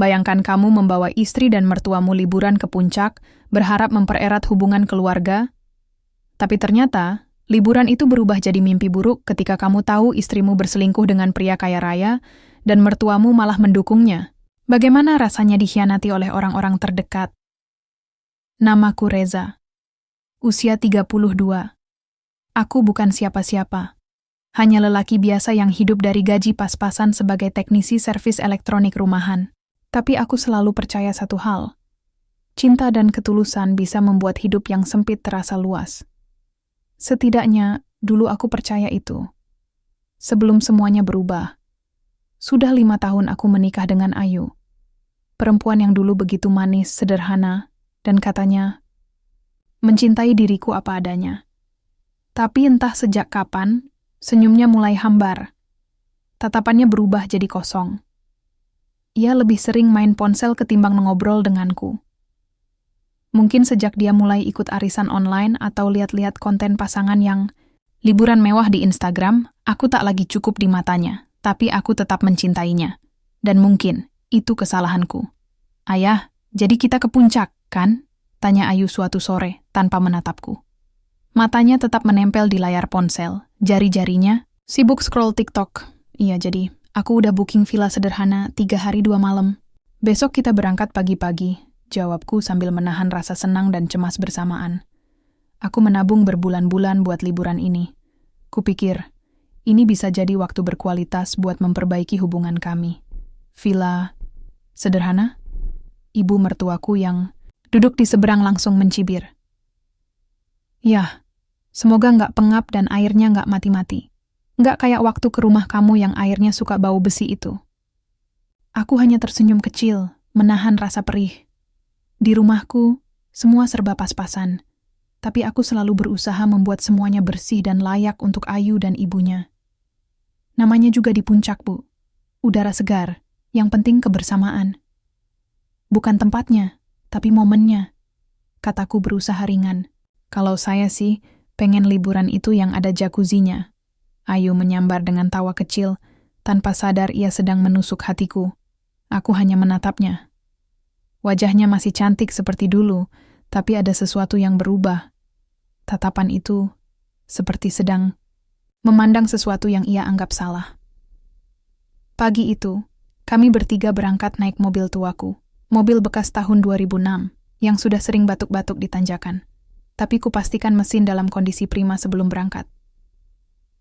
Bayangkan kamu membawa istri dan mertuamu liburan ke puncak, berharap mempererat hubungan keluarga. Tapi ternyata, liburan itu berubah jadi mimpi buruk ketika kamu tahu istrimu berselingkuh dengan pria kaya raya, dan mertuamu malah mendukungnya. Bagaimana rasanya dikhianati oleh orang-orang terdekat? Namaku Reza. Usia 32. Aku bukan siapa-siapa. Hanya lelaki biasa yang hidup dari gaji pas-pasan sebagai teknisi servis elektronik rumahan. Tapi aku selalu percaya satu hal. Cinta dan ketulusan bisa membuat hidup yang sempit terasa luas. Setidaknya, dulu aku percaya itu. Sebelum semuanya berubah. Sudah 5 tahun aku menikah dengan Ayu. Perempuan yang dulu begitu manis, sederhana, dan katanya mencintai diriku apa adanya. Tapi entah sejak kapan, senyumnya mulai hambar. Tatapannya berubah jadi kosong. Ia lebih sering main ponsel ketimbang ngobrol denganku. Mungkin sejak dia mulai ikut arisan online atau lihat-lihat konten pasangan yang liburan mewah di Instagram, aku tak lagi cukup di matanya, tapi aku tetap mencintainya. Dan mungkin itu kesalahanku. Ayah, jadi kita ke puncak, kan? Tanya Ayu suatu sore tanpa menatapku. Matanya tetap menempel di layar ponsel, jari-jarinya sibuk scroll TikTok. Iya, jadi aku udah booking villa sederhana 3 hari 2 malam. Besok kita berangkat pagi-pagi, jawabku sambil menahan rasa senang dan cemas bersamaan. Aku menabung berbulan-bulan buat liburan ini. Kupikir, ini bisa jadi waktu berkualitas buat memperbaiki hubungan kami. Villa sederhana? Ibu mertuaku yang duduk di seberang langsung mencibir. Yah, semoga nggak pengap dan airnya nggak mati-mati. Nggak kayak waktu ke rumah kamu yang airnya suka bau besi itu. Aku hanya tersenyum kecil, menahan rasa perih. Di rumahku, semua serba pas-pasan. Tapi aku selalu berusaha membuat semuanya bersih dan layak untuk Ayu dan ibunya. Namanya juga di puncak, Bu. Udara segar, yang penting kebersamaan. Bukan tempatnya, tapi momennya. Kataku berusaha ringan. Kalau saya sih, pengen liburan itu yang ada jacuzzinya. Ayu menyambar dengan tawa kecil, tanpa sadar ia sedang menusuk hatiku. Aku hanya menatapnya. Wajahnya masih cantik seperti dulu, tapi ada sesuatu yang berubah. Tatapan itu seperti sedang memandang sesuatu yang ia anggap salah. Pagi itu, kami bertiga berangkat naik mobil tuaku. Mobil bekas tahun 2006, yang sudah sering batuk-batuk di tanjakan. Tapi kupastikan mesin dalam kondisi prima sebelum berangkat.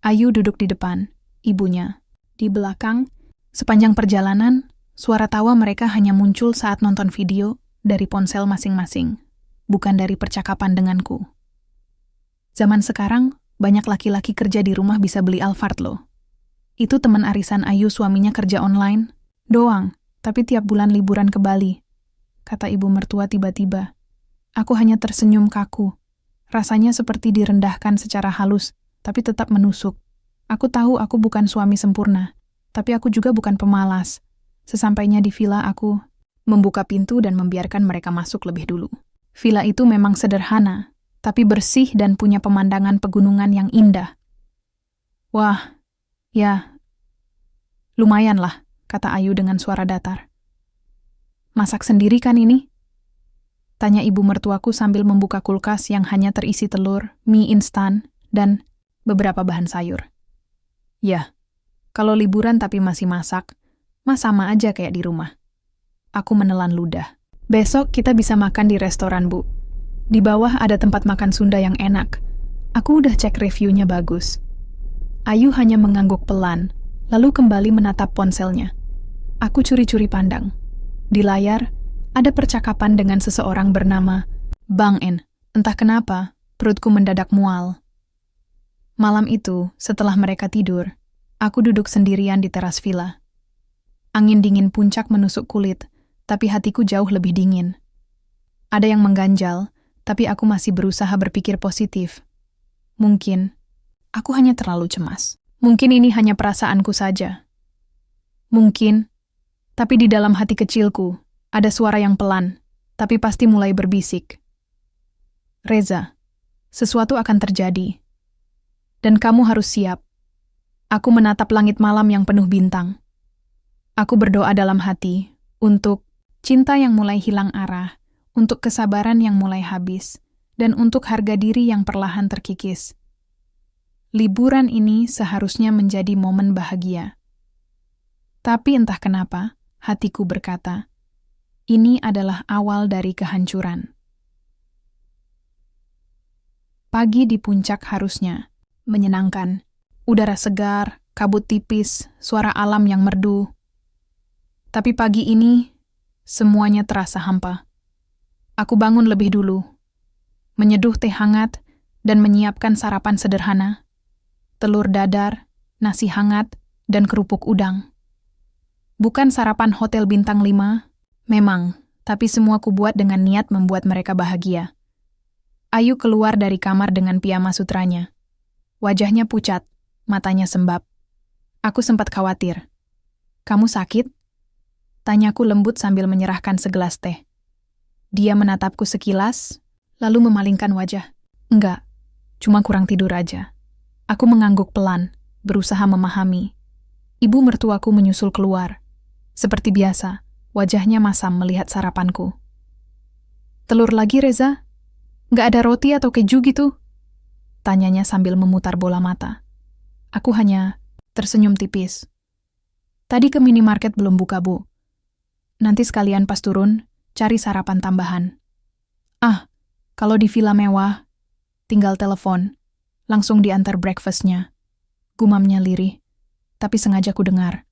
Ayu duduk di depan, ibunya di belakang. Sepanjang perjalanan, suara tawa mereka hanya muncul saat nonton video dari ponsel masing-masing, bukan dari percakapan denganku. Zaman sekarang, banyak laki-laki kerja di rumah bisa beli Alphard loh. Itu teman arisan Ayu suaminya kerja online, doang, tapi tiap bulan liburan ke Bali, kata ibu mertua tiba-tiba. Aku hanya tersenyum kaku. Rasanya seperti direndahkan secara halus, tapi tetap menusuk. Aku tahu aku bukan suami sempurna, tapi aku juga bukan pemalas. Sesampainya di villa, aku membuka pintu dan membiarkan mereka masuk lebih dulu. Villa itu memang sederhana, tapi bersih dan punya pemandangan pegunungan yang indah. Wah, ya, lumayan lah, kata Ayu dengan suara datar. Masak sendiri kan ini? Tanya ibu mertuaku sambil membuka kulkas yang hanya terisi telur, mie instan, dan beberapa bahan sayur. Ya, kalau liburan tapi masih masak, mah sama aja kayak di rumah. Aku menelan ludah. Besok kita bisa makan di restoran, Bu. Di bawah ada tempat makan Sunda yang enak. Aku udah cek reviewnya bagus. Ayu hanya mengangguk pelan, lalu kembali menatap ponselnya. Aku curi-curi pandang. Di layar, ada percakapan dengan seseorang bernama Bang N. Entah kenapa, perutku mendadak mual. Malam itu, setelah mereka tidur, aku duduk sendirian di teras villa. Angin dingin puncak menusuk kulit, tapi hatiku jauh lebih dingin. Ada yang mengganjal, tapi aku masih berusaha berpikir positif. Mungkin, aku hanya terlalu cemas. Mungkin ini hanya perasaanku saja. Mungkin, tapi di dalam hati kecilku, ada suara yang pelan, tapi pasti mulai berbisik. Reza, sesuatu akan terjadi. Dan kamu harus siap. Aku menatap langit malam yang penuh bintang. Aku berdoa dalam hati untuk cinta yang mulai hilang arah, untuk kesabaran yang mulai habis, dan untuk harga diri yang perlahan terkikis. Liburan ini seharusnya menjadi momen bahagia. Tapi entah kenapa, hatiku berkata, ini adalah awal dari kehancuran. Pagi di puncak harusnya menyenangkan. Udara segar, kabut tipis, suara alam yang merdu. Tapi pagi ini, semuanya terasa hampa. Aku bangun lebih dulu, menyeduh teh hangat dan menyiapkan sarapan sederhana. Telur dadar, nasi hangat, dan kerupuk udang. Bukan sarapan hotel bintang 5, memang, tapi semua kubuat dengan niat membuat mereka bahagia. Ayu keluar dari kamar dengan piyama sutranya. Wajahnya pucat, matanya sembab. Aku sempat khawatir. Kamu sakit? Tanyaku lembut sambil menyerahkan segelas teh. Dia menatapku sekilas, lalu memalingkan wajah. Enggak, cuma kurang tidur aja. Aku mengangguk pelan, berusaha memahami. Ibu mertuaku menyusul keluar. Seperti biasa, wajahnya masam melihat sarapanku. Telur lagi, Reza? Nggak ada roti atau keju gitu? Tanyanya sambil memutar bola mata. Aku hanya tersenyum tipis. Tadi ke minimarket belum buka, Bu. Nanti sekalian pas turun, cari sarapan tambahan. Kalau di villa mewah, tinggal telepon, langsung diantar breakfast-nya. Gumamnya lirih, tapi sengaja ku dengar.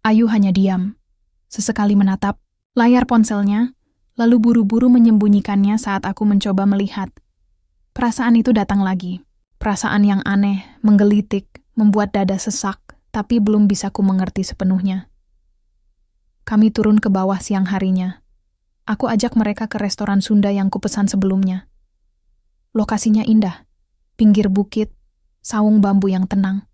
Ayu hanya diam, sesekali menatap layar ponselnya, lalu buru-buru menyembunyikannya saat aku mencoba melihat. Perasaan itu datang lagi. Perasaan yang aneh, menggelitik, membuat dada sesak, tapi belum bisa ku mengerti sepenuhnya. Kami turun ke bawah siang harinya. Aku ajak mereka ke restoran Sunda yang kupesan sebelumnya. Lokasinya indah, pinggir bukit, saung bambu yang tenang.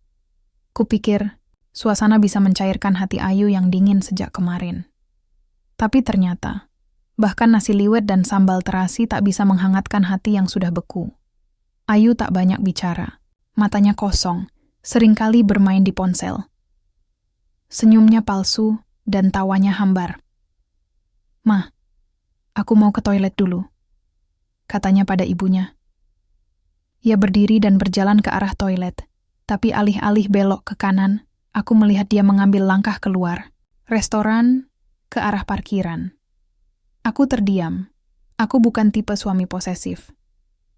Kupikir, suasana bisa mencairkan hati Ayu yang dingin sejak kemarin. Tapi ternyata, bahkan nasi liwet dan sambal terasi tak bisa menghangatkan hati yang sudah beku. Ayu tak banyak bicara, matanya kosong, seringkali bermain di ponsel. Senyumnya palsu dan tawanya hambar. "Ma, aku mau ke toilet dulu," katanya pada ibunya. Ia berdiri dan berjalan ke arah toilet, tapi alih-alih belok ke kanan, aku melihat dia mengambil langkah keluar. Restoran, ke arah parkiran. Aku terdiam. Aku bukan tipe suami posesif.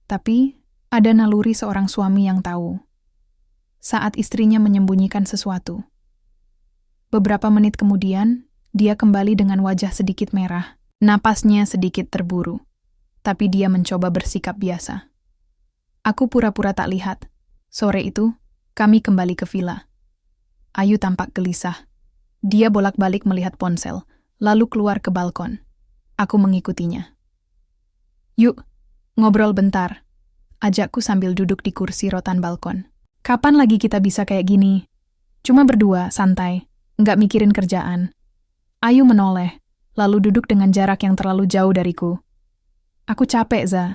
Tapi, ada naluri seorang suami yang tahu. Saat istrinya menyembunyikan sesuatu. Beberapa menit kemudian, dia kembali dengan wajah sedikit merah. Napasnya sedikit terburu. Tapi dia mencoba bersikap biasa. Aku pura-pura tak lihat. Sore itu, kami kembali ke villa. Ayu tampak gelisah. Dia bolak-balik melihat ponsel, lalu keluar ke balkon. Aku mengikutinya. "Yuk, ngobrol bentar," ajakku sambil duduk di kursi rotan balkon. "Kapan lagi kita bisa kayak gini? Cuma berdua, santai, nggak mikirin kerjaan." Ayu menoleh, lalu duduk dengan jarak yang terlalu jauh dariku. "Aku capek, Za,"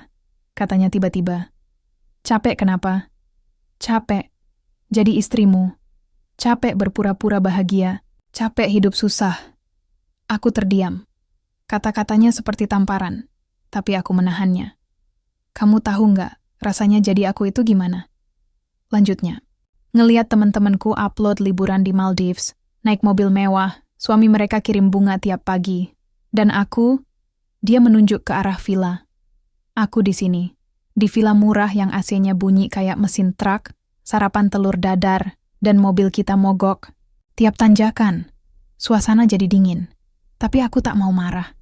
katanya tiba-tiba. "Capek kenapa?" "Capek jadi istrimu. Capek berpura-pura bahagia. Capek hidup susah." Aku terdiam. Kata-katanya seperti tamparan, tapi aku menahannya. "Kamu tahu nggak, rasanya jadi aku itu gimana?" Lanjutnya, ngeliat teman-temanku upload liburan di Maldives, naik mobil mewah, suami mereka kirim bunga tiap pagi. Dan aku, dia menunjuk ke arah villa. Aku di sini, di villa murah yang AC-nya bunyi kayak mesin truk, sarapan telur dadar, dan mobil kita mogok. Tiap tanjakan, suasana jadi dingin. Tapi aku tak mau marah.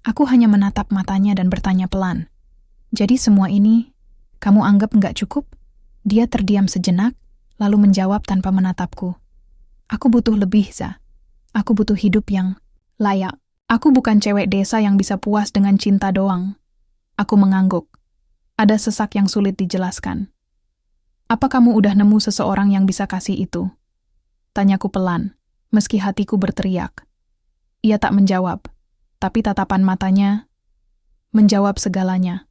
Aku hanya menatap matanya dan bertanya pelan. "Jadi semua ini, kamu anggap nggak cukup?" Dia terdiam sejenak, lalu menjawab tanpa menatapku. "Aku butuh lebih, Za. Aku butuh hidup yang layak. Aku bukan cewek desa yang bisa puas dengan cinta doang." Aku mengangguk. Ada sesak yang sulit dijelaskan. "Apa kamu udah nemu seseorang yang bisa kasih itu?" Tanyaku pelan, meski hatiku berteriak. Ia tak menjawab, tapi tatapan matanya menjawab segalanya.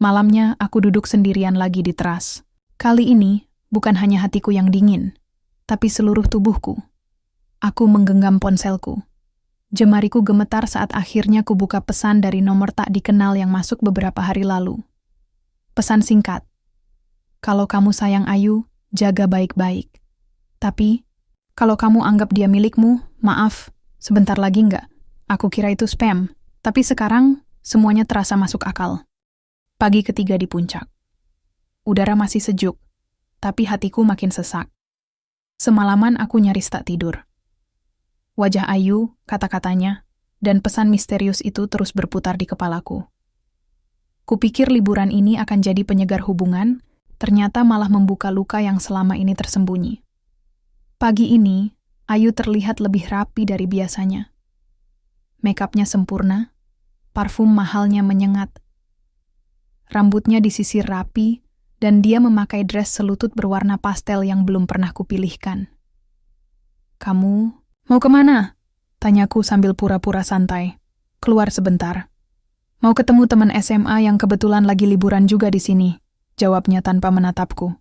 Malamnya aku duduk sendirian lagi di teras. Kali ini bukan hanya hatiku yang dingin, tapi seluruh tubuhku. Aku menggenggam ponselku. Jemariku gemetar saat akhirnya kubuka pesan dari nomor tak dikenal yang masuk beberapa hari lalu. Pesan singkat. Kalau kamu sayang Ayu, jaga baik-baik. Tapi, kalau kamu anggap dia milikmu, maaf, sebentar lagi enggak. Aku kira itu spam, tapi sekarang semuanya terasa masuk akal. Pagi ketiga di puncak. Udara masih sejuk, tapi hatiku makin sesak. Semalaman aku nyaris tak tidur. Wajah Ayu, kata-katanya, dan pesan misterius itu terus berputar di kepalaku. Kupikir liburan ini akan jadi penyegar hubungan, ternyata malah membuka luka yang selama ini tersembunyi. Pagi ini, Ayu terlihat lebih rapi dari biasanya. Makeupnya sempurna, parfum mahalnya menyengat. Rambutnya disisir rapi, dan dia memakai dress selutut berwarna pastel yang belum pernah kupilihkan. Kamu mau kemana? Tanyaku sambil pura-pura santai. Keluar sebentar. Mau ketemu teman SMA yang kebetulan lagi liburan juga di sini, jawabnya tanpa menatapku.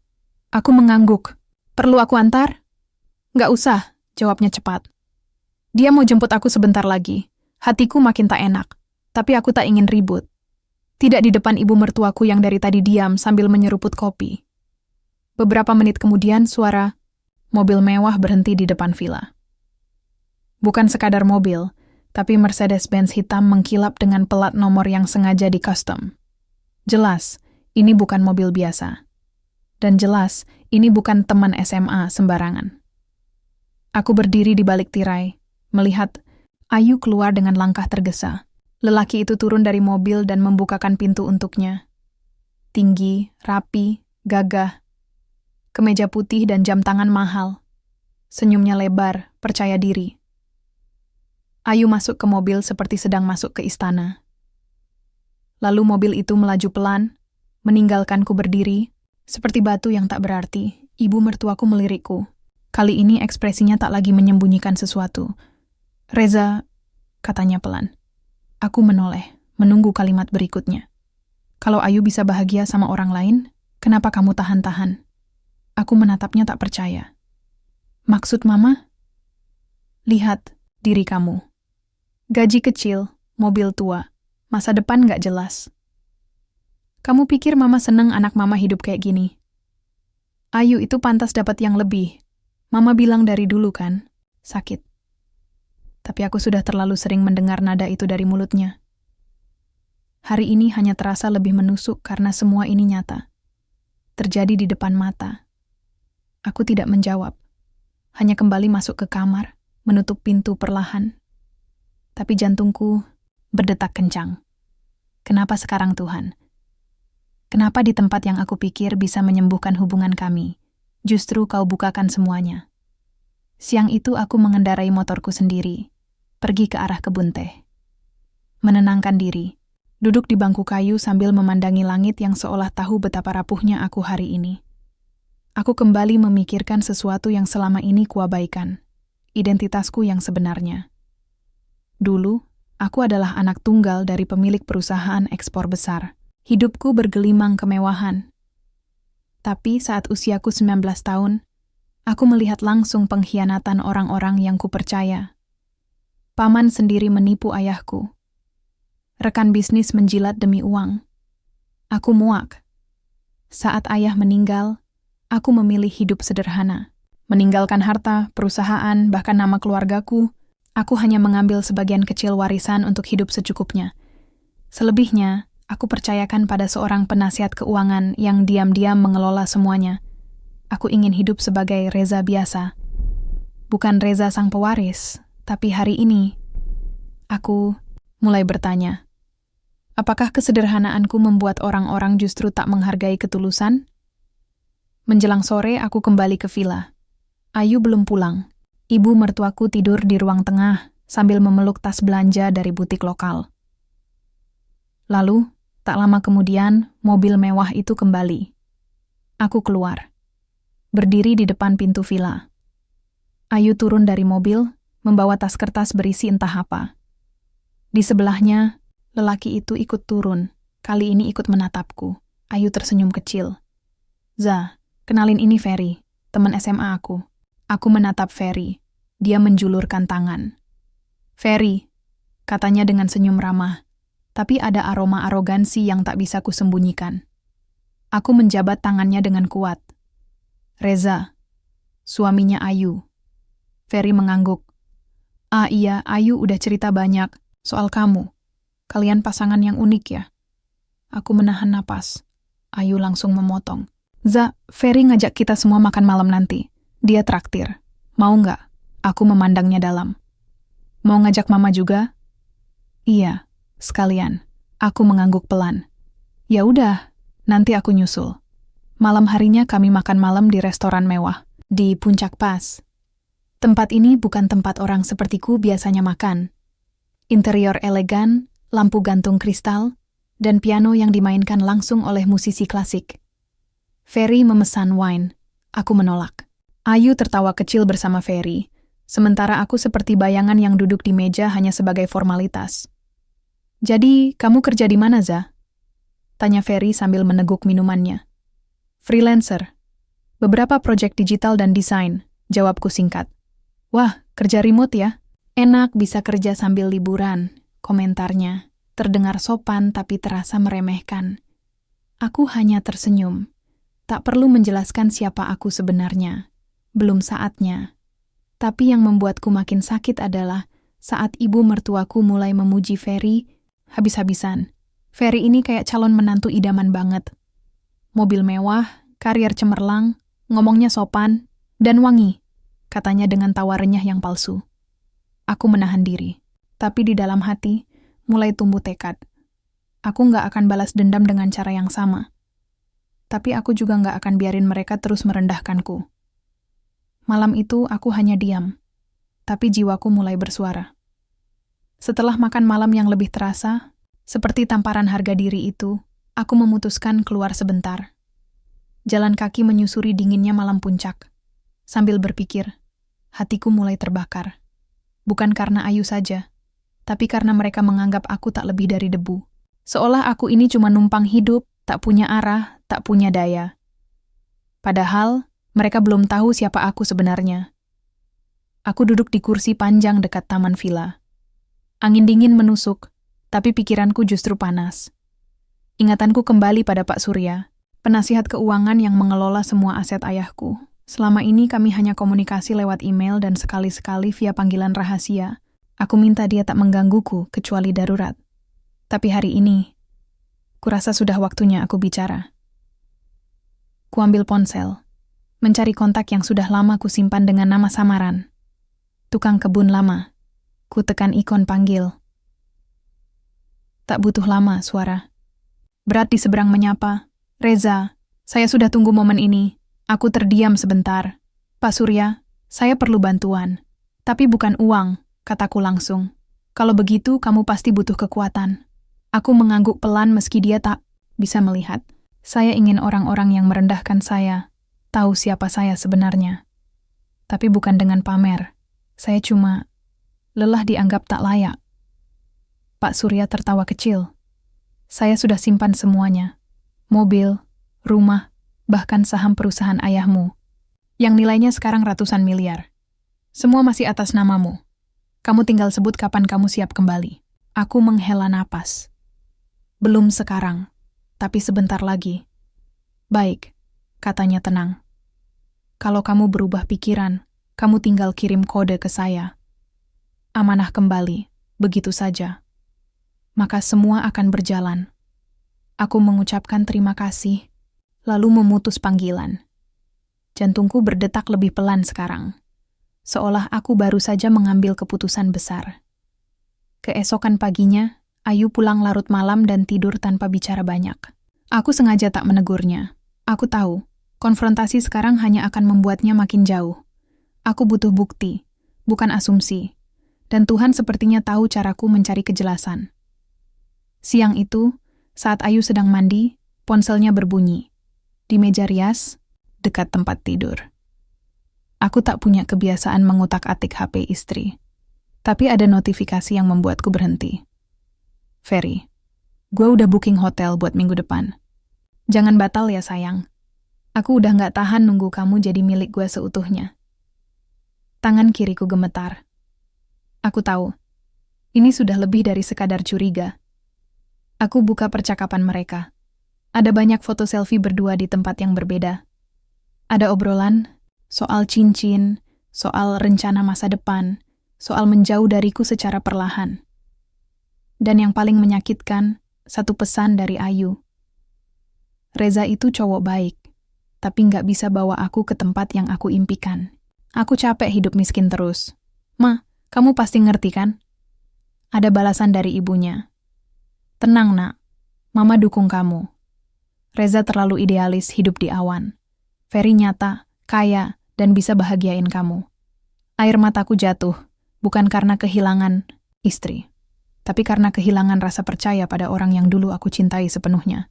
Aku mengangguk. Perlu aku antar? Nggak usah, jawabnya cepat. Dia mau jemput aku sebentar lagi. Hatiku makin tak enak, tapi aku tak ingin ribut. Tidak di depan ibu mertuaku yang dari tadi diam sambil menyeruput kopi. Beberapa menit kemudian suara mobil mewah berhenti di depan villa. Bukan sekadar mobil, tapi Mercedes-Benz hitam mengkilap dengan pelat nomor yang sengaja di-custom. Jelas, ini bukan mobil biasa. Dan jelas, ini bukan teman SMA sembarangan. Aku berdiri di balik tirai, melihat Ayu keluar dengan langkah tergesa. Lelaki itu turun dari mobil dan membukakan pintu untuknya. Tinggi, rapi, gagah. Kemeja putih dan jam tangan mahal. Senyumnya lebar, percaya diri. Ayu masuk ke mobil seperti sedang masuk ke istana. Lalu mobil itu melaju pelan, meninggalkanku berdiri, seperti batu yang tak berarti. Ibu mertuaku melirikku. Kali ini ekspresinya tak lagi menyembunyikan sesuatu. Reza, katanya pelan. Aku menoleh, menunggu kalimat berikutnya. Kalau Ayu bisa bahagia sama orang lain, kenapa kamu tahan-tahan? Aku menatapnya tak percaya. Maksud Mama? Lihat diri kamu. Gaji kecil, mobil tua, masa depan nggak jelas. Kamu pikir Mama seneng anak Mama hidup kayak gini? Ayu itu pantas dapat yang lebih. Mama bilang dari dulu kan, sakit. Tapi aku sudah terlalu sering mendengar nada itu dari mulutnya. Hari ini hanya terasa lebih menusuk karena semua ini nyata. Terjadi di depan mata. Aku tidak menjawab. Hanya kembali masuk ke kamar, menutup pintu perlahan. Tapi jantungku berdetak kencang. Kenapa sekarang Tuhan? Kenapa di tempat yang aku pikir bisa menyembuhkan hubungan kami, justru kau bukakan semuanya? Siang itu aku mengendarai motorku sendiri, pergi ke arah kebun teh. Menenangkan diri, duduk di bangku kayu sambil memandangi langit yang seolah tahu betapa rapuhnya aku hari ini. Aku kembali memikirkan sesuatu yang selama ini kuabaikan, identitasku yang sebenarnya. Dulu, aku adalah anak tunggal dari pemilik perusahaan ekspor besar. Hidupku bergelimang kemewahan. Tapi saat usiaku 19 tahun, aku melihat langsung pengkhianatan orang-orang yang kupercaya. Paman sendiri menipu ayahku. Rekan bisnis menjilat demi uang. Aku muak. Saat ayah meninggal, aku memilih hidup sederhana. Meninggalkan harta, perusahaan, bahkan nama keluargaku. Aku hanya mengambil sebagian kecil warisan untuk hidup secukupnya. Selebihnya, aku percayakan pada seorang penasihat keuangan yang diam-diam mengelola semuanya. Aku ingin hidup sebagai Reza biasa. Bukan Reza sang pewaris, tapi hari ini, aku mulai bertanya. Apakah kesederhanaanku membuat orang-orang justru tak menghargai ketulusan? Menjelang sore, aku kembali ke villa. Ayu belum pulang. Ibu mertuaku tidur di ruang tengah sambil memeluk tas belanja dari butik lokal. Lalu, tak lama kemudian, mobil mewah itu kembali. Aku keluar. Berdiri di depan pintu villa. Ayu turun dari mobil, membawa tas kertas berisi entah apa. Di sebelahnya, lelaki itu ikut turun. Kali ini ikut menatapku. Ayu tersenyum kecil. Za, kenalin ini Ferry, teman SMA aku. Aku menatap Ferry. Dia menjulurkan tangan. Ferry, katanya dengan senyum ramah, tapi ada aroma arogansi yang tak bisa kusembunyikan. Aku menjabat tangannya dengan kuat. Reza, suaminya Ayu. Ferry mengangguk. Ah iya, Ayu udah cerita banyak soal kamu. Kalian pasangan yang unik ya. Aku menahan napas. Ayu langsung memotong. Ferry ngajak kita semua makan malam nanti. Dia traktir. Mau nggak? Aku memandangnya dalam. Mau ngajak mama juga? Iya, sekalian. Aku mengangguk pelan. Ya udah, nanti aku nyusul. Malam harinya kami makan malam di restoran mewah, di Puncak Pas. Tempat ini bukan tempat orang sepertiku biasanya makan. Interior elegan, lampu gantung kristal, dan piano yang dimainkan langsung oleh musisi klasik. Ferry memesan wine. Aku menolak. Ayu tertawa kecil bersama Ferry, sementara aku seperti bayangan yang duduk di meja hanya sebagai formalitas. Jadi, kamu kerja di mana, Za? Tanya Ferry sambil meneguk minumannya. Freelancer. Beberapa proyek digital dan desain, jawabku singkat. Wah, kerja remote ya? Enak bisa kerja sambil liburan, komentarnya. Terdengar sopan tapi terasa meremehkan. Aku hanya tersenyum. Tak perlu menjelaskan siapa aku sebenarnya. Belum saatnya. Tapi yang membuatku makin sakit adalah saat ibu mertuaku mulai memuji Ferry habis-habisan. Ferry ini kayak calon menantu idaman banget. Mobil mewah, karier cemerlang, ngomongnya sopan, dan wangi, katanya dengan tawa renyah yang palsu. Aku menahan diri, tapi di dalam hati mulai tumbuh tekad. Aku nggak akan balas dendam dengan cara yang sama. Tapi aku juga nggak akan biarin mereka terus merendahkanku. Malam itu aku hanya diam, tapi jiwaku mulai bersuara. Setelah makan malam yang lebih terasa, seperti tamparan harga diri itu, aku memutuskan keluar sebentar. Jalan kaki menyusuri dinginnya malam puncak. Sambil berpikir, hatiku mulai terbakar. Bukan karena Ayu saja, tapi karena mereka menganggap aku tak lebih dari debu. Seolah aku ini cuma numpang hidup, tak punya arah, tak punya daya. Padahal, mereka belum tahu siapa aku sebenarnya. Aku duduk di kursi panjang dekat taman villa. Angin dingin menusuk, tapi pikiranku justru panas. Ingatanku kembali pada Pak Surya, penasihat keuangan yang mengelola semua aset ayahku. Selama ini kami hanya komunikasi lewat email dan sekali-sekali via panggilan rahasia. Aku minta dia tak menggangguku kecuali darurat. Tapi hari ini, kurasa sudah waktunya aku bicara. Kuambil ponsel, mencari kontak yang sudah lama kusimpan dengan nama samaran. Tukang kebun lama. Ku tekan ikon panggil. Tak butuh lama suara. Berat di seberang menyapa. Reza, saya sudah tunggu momen ini. Aku terdiam sebentar. Pak Surya, saya perlu bantuan. Tapi bukan uang, kataku langsung. Kalau begitu, kamu pasti butuh kekuatan. Aku mengangguk pelan meski dia tak bisa melihat. Saya ingin orang-orang yang merendahkan saya tahu siapa saya sebenarnya. Tapi bukan dengan pamer. Saya cuma lelah dianggap tak layak. Pak Surya tertawa kecil. Saya sudah simpan semuanya. Mobil, rumah, bahkan saham perusahaan ayahmu, yang nilainya sekarang ratusan miliar. Semua masih atas namamu. Kamu tinggal sebut kapan kamu siap kembali. Aku menghela napas. Belum sekarang, tapi sebentar lagi. Baik, katanya tenang. Kalau kamu berubah pikiran, kamu tinggal kirim kode ke saya. Amanah kembali, begitu saja. Maka semua akan berjalan. Aku mengucapkan terima kasih, lalu memutus panggilan. Jantungku berdetak lebih pelan sekarang, seolah aku baru saja mengambil keputusan besar. Keesokan paginya, Ayu pulang larut malam dan tidur tanpa bicara banyak. Aku sengaja tak menegurnya. Aku tahu, konfrontasi sekarang hanya akan membuatnya makin jauh. Aku butuh bukti, bukan asumsi. Dan Tuhan sepertinya tahu caraku mencari kejelasan. Siang itu, saat Ayu sedang mandi, ponselnya berbunyi. Di meja rias, dekat tempat tidur. Aku tak punya kebiasaan mengutak-atik HP istri. Tapi ada notifikasi yang membuatku berhenti. Ferry, gue udah booking hotel buat minggu depan. Jangan batal ya sayang. Aku udah gak tahan nunggu kamu jadi milik gue seutuhnya. Tangan kiriku gemetar. Aku tahu, Ini sudah lebih dari sekadar curiga. Aku buka percakapan mereka. Ada banyak foto selfie berdua di tempat yang berbeda. Ada obrolan soal cincin, soal rencana masa depan, soal menjauh dariku secara perlahan. Dan yang paling menyakitkan, satu pesan dari Ayu. Reza itu cowok baik, tapi nggak bisa bawa aku ke tempat yang aku impikan. Aku capek hidup miskin terus. Ma, kamu pasti ngerti kan? Ada balasan dari ibunya. Tenang nak, Mama dukung kamu. Reza terlalu idealis hidup di awan. Ferry nyata, kaya, dan bisa bahagiain kamu. Air mataku jatuh, bukan karena kehilangan istri, tapi karena kehilangan rasa percaya pada orang yang dulu aku cintai sepenuhnya.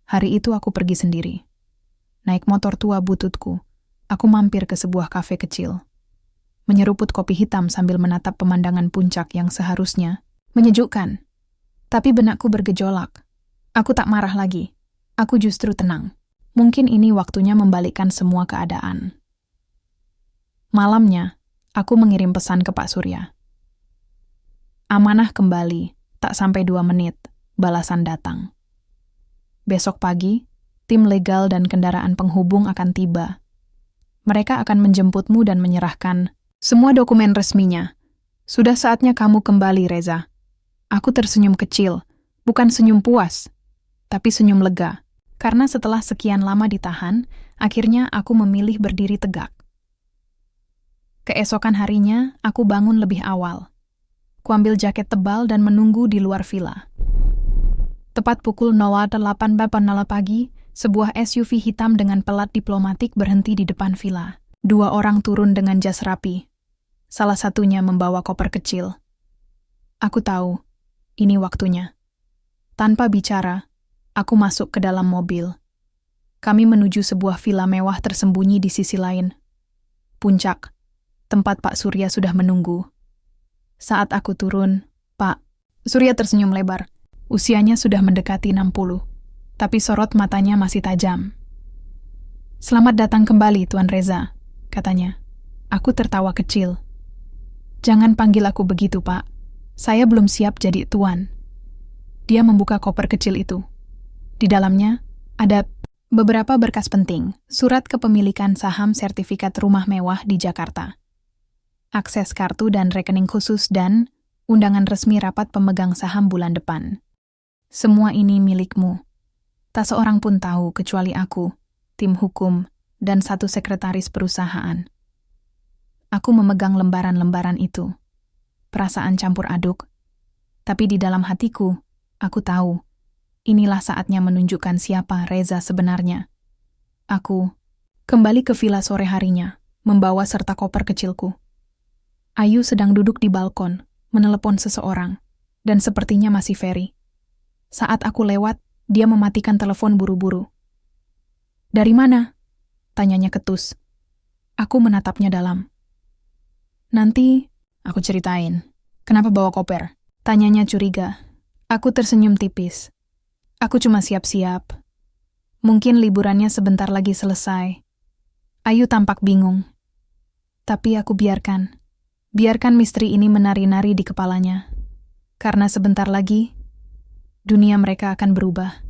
Hari itu aku pergi sendiri. Naik motor tua bututku, aku mampir ke sebuah kafe kecil. Menyeruput kopi hitam sambil menatap pemandangan puncak yang seharusnya menyejukkan. Tapi benakku bergejolak. Aku tak marah lagi. Aku justru tenang. Mungkin ini waktunya membalikkan semua keadaan. Malamnya, aku mengirim pesan ke Pak Surya. Amanah kembali, tak sampai 2 menit, balasan datang. Besok pagi, tim legal dan kendaraan penghubung akan tiba. Mereka akan menjemputmu dan menyerahkan semua dokumen resminya. Sudah saatnya kamu kembali, Reza. Aku tersenyum kecil, bukan senyum puas, tapi senyum lega. Karena setelah sekian lama ditahan, akhirnya aku memilih berdiri tegak. Keesokan harinya, aku bangun lebih awal. Kuambil jaket tebal dan menunggu di luar villa. Tepat pukul 08.00 pagi, sebuah SUV hitam dengan pelat diplomatik berhenti di depan villa. 2 orang turun dengan jas rapi. Salah satunya membawa koper kecil. Aku tahu, ini waktunya. Tanpa bicara, aku masuk ke dalam mobil. Kami menuju sebuah villa mewah tersembunyi di sisi lain. Puncak, tempat Pak Surya sudah menunggu. Saat aku turun, Pak Surya tersenyum lebar. Usianya sudah mendekati 60, tapi sorot matanya masih tajam. Selamat datang kembali, Tuan Reza, katanya. Aku tertawa kecil. Jangan panggil aku begitu, Pak. Saya belum siap jadi tuan. Dia membuka koper kecil itu. Di dalamnya ada beberapa berkas penting, surat kepemilikan saham sertifikat rumah mewah di Jakarta, akses kartu dan rekening khusus, dan undangan resmi rapat pemegang saham bulan depan. Semua ini milikmu. Tak seorang pun tahu kecuali aku, tim hukum, dan satu sekretaris perusahaan. Aku memegang lembaran-lembaran itu. Perasaan campur aduk. Tapi di dalam hatiku, aku tahu, inilah saatnya menunjukkan siapa Reza sebenarnya. Aku kembali ke villa sore harinya, membawa serta koper kecilku. Ayu sedang duduk di balkon, menelepon seseorang, dan sepertinya masih Ferry. Saat aku lewat, dia mematikan telepon buru-buru. Dari mana? Tanyanya ketus. Aku menatapnya dalam. Nanti, aku ceritain. Kenapa bawa koper? Tanyanya curiga. Aku tersenyum tipis. Aku cuma siap-siap. Mungkin liburannya sebentar lagi selesai. Ayu tampak bingung. Tapi aku biarkan. Biarkan misteri ini menari-nari di kepalanya. Karena sebentar lagi, dunia mereka akan berubah.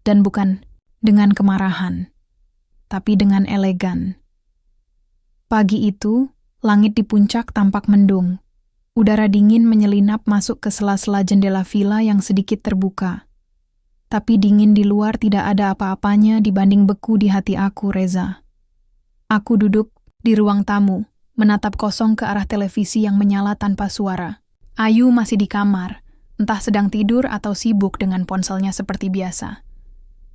Dan bukan dengan kemarahan, tapi dengan elegan. Pagi itu, langit di puncak tampak mendung. Udara dingin menyelinap masuk ke sela-sela jendela villa yang sedikit terbuka. Tapi dingin di luar tidak ada apa-apanya dibanding beku di hati aku, Reza. Aku duduk di ruang tamu, menatap kosong ke arah televisi yang menyala tanpa suara. Ayu masih di kamar, entah sedang tidur atau sibuk dengan ponselnya seperti biasa.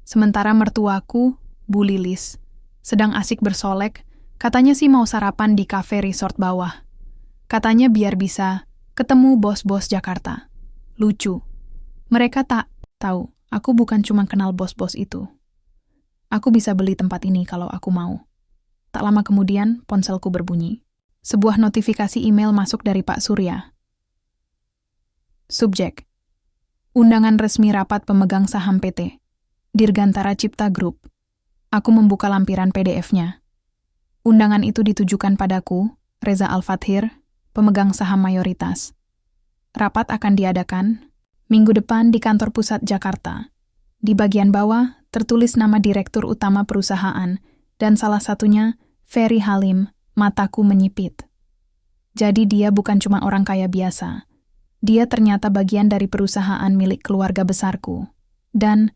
Sementara mertuaku, Bu Lilis, sedang asik bersolek, katanya sih mau sarapan di kafe resort bawah. Katanya biar bisa ketemu bos-bos Jakarta. Lucu. Mereka tak tahu, aku bukan cuma kenal bos-bos itu. Aku bisa beli tempat ini kalau aku mau. Tak lama kemudian, ponselku berbunyi. Sebuah notifikasi email masuk dari Pak Surya. Subjek: undangan resmi rapat pemegang saham PT Dirgantara Cipta Group. Aku membuka lampiran PDF-nya. Undangan itu ditujukan padaku, Reza Al-Fathir, pemegang saham mayoritas. Rapat akan diadakan minggu depan di kantor pusat Jakarta. Di bagian bawah tertulis nama direktur utama perusahaan dan salah satunya Ferry Halim. Mataku menyipit. Jadi dia bukan cuma orang kaya biasa. Dia ternyata bagian dari perusahaan milik keluarga besarku. Dan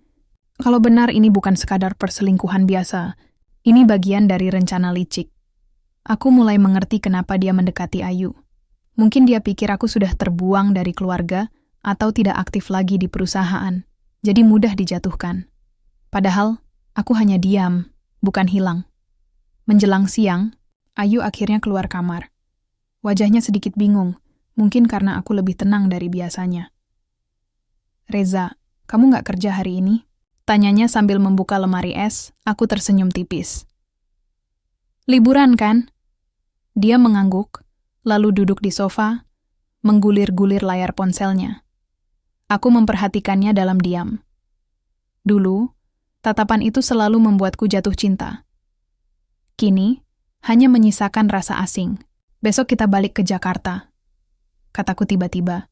kalau benar ini bukan sekadar perselingkuhan biasa, ini bagian dari rencana licik. Aku mulai mengerti kenapa dia mendekati Ayu. Mungkin dia pikir aku sudah terbuang dari keluarga atau tidak aktif lagi di perusahaan, jadi mudah dijatuhkan. Padahal, aku hanya diam, bukan hilang. Menjelang siang, Ayu akhirnya keluar kamar. Wajahnya sedikit bingung, mungkin karena aku lebih tenang dari biasanya. "Reza, kamu nggak kerja hari ini?" Tanyanya sambil membuka lemari es. Aku tersenyum tipis. "Liburan kan?" Dia mengangguk, lalu duduk di sofa, menggulir-gulir layar ponselnya. Aku memperhatikannya dalam diam. Dulu, tatapan itu selalu membuatku jatuh cinta. Kini, hanya menyisakan rasa asing. "Besok kita balik ke Jakarta," kataku tiba-tiba.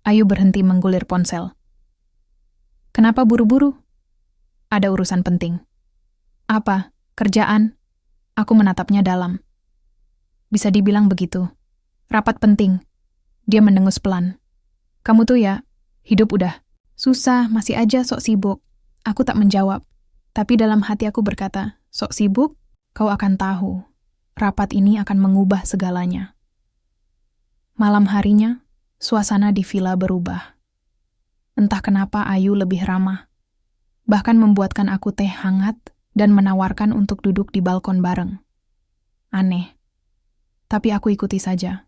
Ayu berhenti menggulir ponsel. "Kenapa buru-buru?" "Ada urusan penting." "Apa? Kerjaan?" Aku menatapnya dalam. "Bisa dibilang begitu. Rapat penting." Dia mendengus pelan. "Kamu tuh ya, hidup udah susah, masih aja sok sibuk." Aku tak menjawab, tapi dalam hati aku berkata, "Sok sibuk? Kau akan tahu. Rapat ini akan mengubah segalanya." Malam harinya, suasana di villa berubah. Entah kenapa Ayu lebih ramah. Bahkan membuatkan aku teh hangat dan menawarkan untuk duduk di balkon bareng. Aneh. Tapi aku ikuti saja.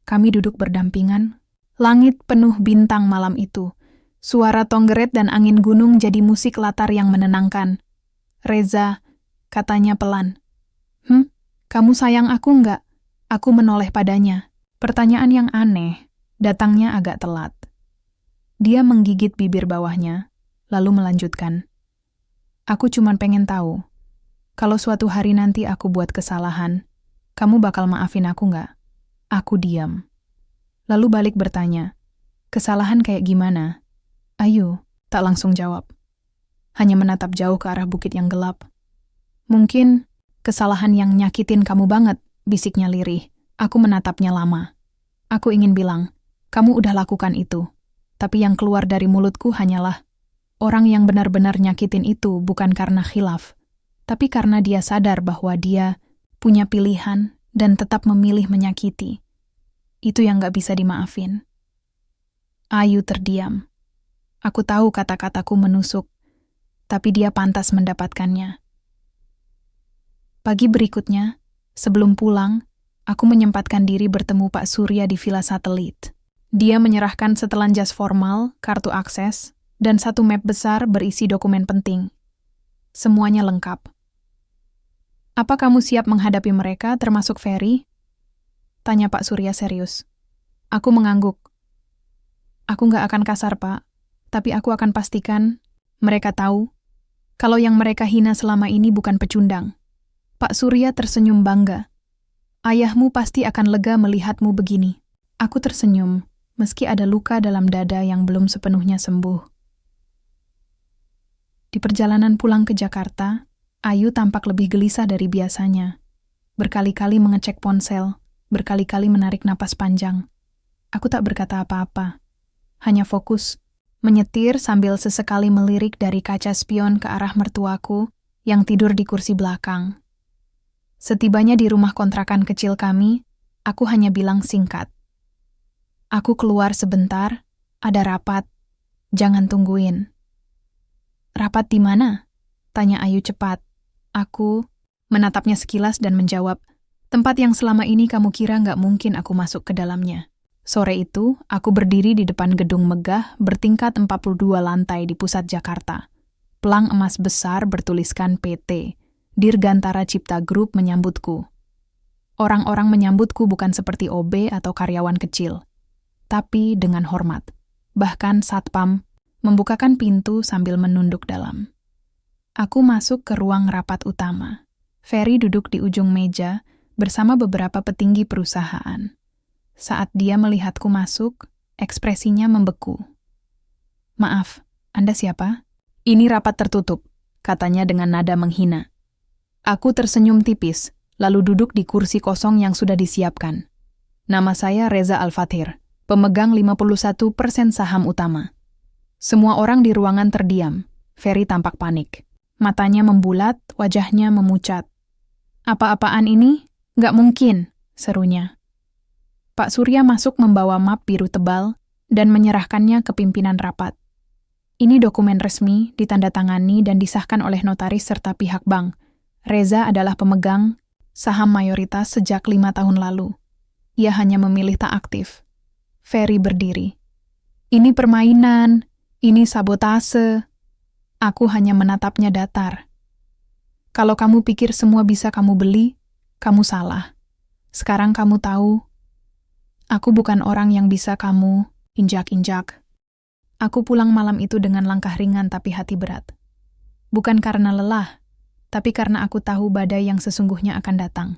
Kami duduk berdampingan. Langit penuh bintang malam itu. Suara tonggeret dan angin gunung jadi musik latar yang menenangkan. "Reza," katanya pelan. "Kamu sayang aku nggak?" Aku menoleh padanya. Pertanyaan yang aneh, datangnya agak telat. Dia menggigit bibir bawahnya, lalu melanjutkan. "Aku cuma pengen tahu, kalau suatu hari nanti aku buat kesalahan, kamu bakal maafin aku nggak?" Aku diam. Lalu balik bertanya, "Kesalahan kayak gimana?" Ayu tak langsung jawab. Hanya menatap jauh ke arah bukit yang gelap. "Mungkin kesalahan yang nyakitin kamu banget," bisiknya lirih. Aku menatapnya lama. Aku ingin bilang, "Kamu udah lakukan itu." Tapi yang keluar dari mulutku hanyalah, orang yang benar-benar nyakitin itu bukan karena khilaf, tapi karena dia sadar bahwa dia punya pilihan dan tetap memilih menyakiti. Itu yang gak bisa dimaafin. Ayu terdiam. Aku tahu kata-kataku menusuk, tapi dia pantas mendapatkannya. Pagi berikutnya, sebelum pulang, aku menyempatkan diri bertemu Pak Surya di Villa Satelit. Dia menyerahkan setelan jas formal, kartu akses, dan satu map besar berisi dokumen penting. Semuanya lengkap. "Apa kamu siap menghadapi mereka, termasuk Ferry?" tanya Pak Surya serius. Aku mengangguk. "Aku nggak akan kasar, Pak, tapi aku akan pastikan mereka tahu kalau yang mereka hina selama ini bukan pecundang." Pak Surya tersenyum bangga. "Ayahmu pasti akan lega melihatmu begini." Aku tersenyum, meski ada luka dalam dada yang belum sepenuhnya sembuh. Di perjalanan pulang ke Jakarta, Ayu tampak lebih gelisah dari biasanya. Berkali-kali mengecek ponsel, berkali-kali menarik napas panjang. Aku tak berkata apa-apa, hanya fokus, menyetir sambil sesekali melirik dari kaca spion ke arah mertuaku yang tidur di kursi belakang. Setibanya di rumah kontrakan kecil kami, aku hanya bilang singkat, "Aku keluar sebentar, ada rapat, jangan tungguin." "Rapat di mana?" tanya Ayu cepat. Aku menatapnya sekilas dan menjawab, "Tempat yang selama ini kamu kira nggak mungkin aku masuk ke dalamnya." Sore itu, aku berdiri di depan gedung megah bertingkat 42 lantai di pusat Jakarta. Pelang emas besar bertuliskan PT, Dirgantara Cipta Group menyambutku. Orang-orang menyambutku bukan seperti OB atau karyawan kecil, tapi dengan hormat. Bahkan Satpam membukakan pintu sambil menunduk dalam. Aku masuk ke ruang rapat utama. Ferry duduk di ujung meja bersama beberapa petinggi perusahaan. Saat dia melihatku masuk, Ekspresinya membeku. "Maaf, Anda siapa?" "Ini rapat tertutup," katanya dengan nada menghina. Aku tersenyum tipis, lalu duduk di kursi kosong yang sudah disiapkan. "Nama saya Reza Al-Fathir, pemegang 51% saham utama." Semua orang di ruangan terdiam. Ferry tampak panik. Matanya membulat, wajahnya memucat. "Apa-apaan ini? Nggak mungkin," serunya. Pak Surya masuk membawa map biru tebal dan menyerahkannya ke pimpinan rapat. "Ini dokumen resmi, ditandatangani dan disahkan oleh notaris serta pihak bank. Reza adalah pemegang saham mayoritas sejak 5 tahun lalu. Ia hanya memilih tak aktif." Ferry berdiri. "Ini permainan, ini sabotase." Aku hanya menatapnya datar. "Kalau kamu pikir semua bisa kamu beli, kamu salah. Sekarang kamu tahu, aku bukan orang yang bisa kamu injak-injak." Aku pulang malam itu dengan langkah ringan tapi hati berat. Bukan karena lelah, tapi karena aku tahu badai yang sesungguhnya akan datang.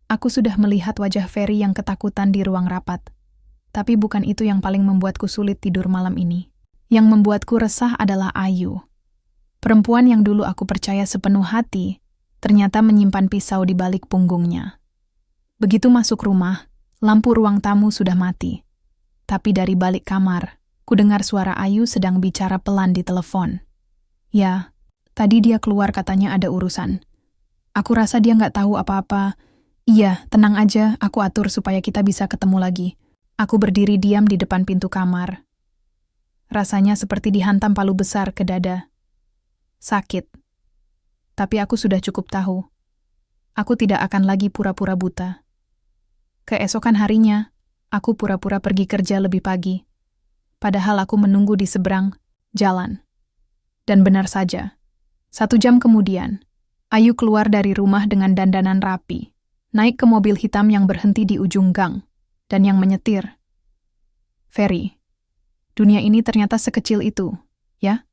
Aku sudah melihat wajah Ferry yang ketakutan di ruang rapat. Tapi bukan itu yang paling membuatku sulit tidur malam ini. Yang membuatku resah adalah Ayu. Perempuan yang dulu aku percaya sepenuh hati, ternyata menyimpan pisau di balik punggungnya. Begitu masuk rumah, lampu ruang tamu sudah mati. Tapi dari balik kamar, ku dengar suara Ayu sedang bicara pelan di telepon. "Ya, tadi dia keluar katanya ada urusan. Aku rasa dia nggak tahu apa-apa. Iya, tenang aja, aku atur supaya kita bisa ketemu lagi." Aku berdiri diam di depan pintu kamar. Rasanya seperti dihantam palu besar ke dada. Sakit. Tapi aku sudah cukup tahu. Aku tidak akan lagi pura-pura buta. Keesokan harinya, aku pura-pura pergi kerja lebih pagi. Padahal aku menunggu di seberang jalan. Dan benar saja, 1 jam kemudian, Ayu keluar dari rumah dengan dandanan rapi, naik ke mobil hitam yang berhenti di ujung gang, dan yang menyetir. "Ferry, dunia ini ternyata sekecil itu, ya?"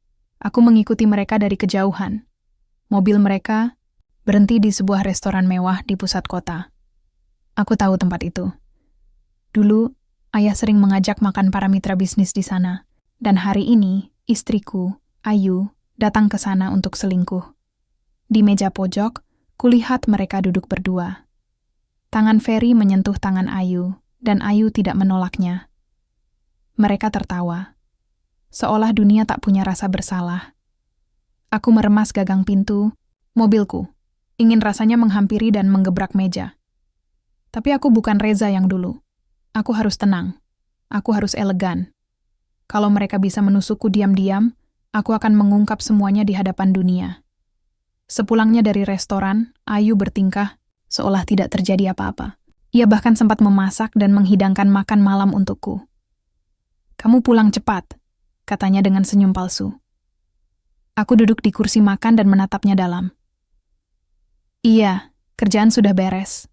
Aku mengikuti mereka dari kejauhan. Mobil mereka berhenti di sebuah restoran mewah di pusat kota. Aku tahu tempat itu. Dulu, ayah sering mengajak makan para mitra bisnis di sana, dan hari ini, istriku, Ayu, datang ke sana untuk selingkuh. Di meja pojok, kulihat mereka duduk berdua. Tangan Ferry menyentuh tangan Ayu, dan Ayu tidak menolaknya. Mereka tertawa, seolah dunia tak punya rasa bersalah. Aku meremas gagang pintu, mobilku, ingin rasanya menghampiri dan menggebrak meja. Tapi aku bukan Reza yang dulu. Aku harus tenang. Aku harus elegan. Kalau mereka bisa menusukku diam-diam, aku akan mengungkap semuanya di hadapan dunia. Sepulangnya dari restoran, Ayu bertingkah seolah tidak terjadi apa-apa. Ia bahkan sempat memasak dan menghidangkan makan malam untukku. "Kamu pulang cepat," katanya dengan senyum palsu. Aku duduk di kursi makan dan menatapnya dalam. "Iya, kerjaan sudah beres."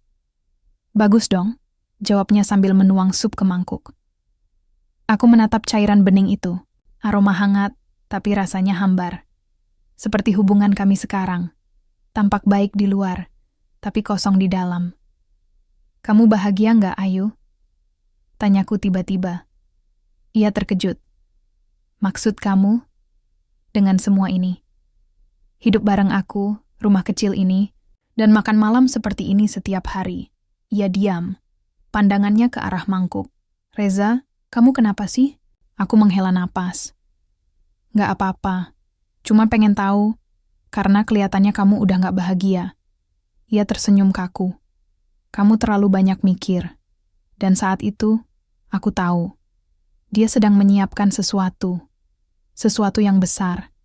"Bagus dong," jawabnya sambil menuang sup ke mangkuk. Aku menatap cairan bening itu, aroma hangat, tapi rasanya hambar. Seperti hubungan kami sekarang, tampak baik di luar, tapi kosong di dalam. "Kamu bahagia nggak, Ayu?" tanyaku tiba-tiba. Ia terkejut. "Maksud kamu?" "Dengan semua ini. Hidup bareng aku, rumah kecil ini, dan makan malam seperti ini setiap hari." Ia diam, pandangannya ke arah mangkuk. "Reza, kamu kenapa sih?" Aku menghela napas. "Nggak apa-apa, cuma pengen tahu, karena kelihatannya kamu udah nggak bahagia." Ia tersenyum kaku. "Kamu terlalu banyak mikir." Dan saat itu, aku tahu. Dia sedang menyiapkan sesuatu yang besar,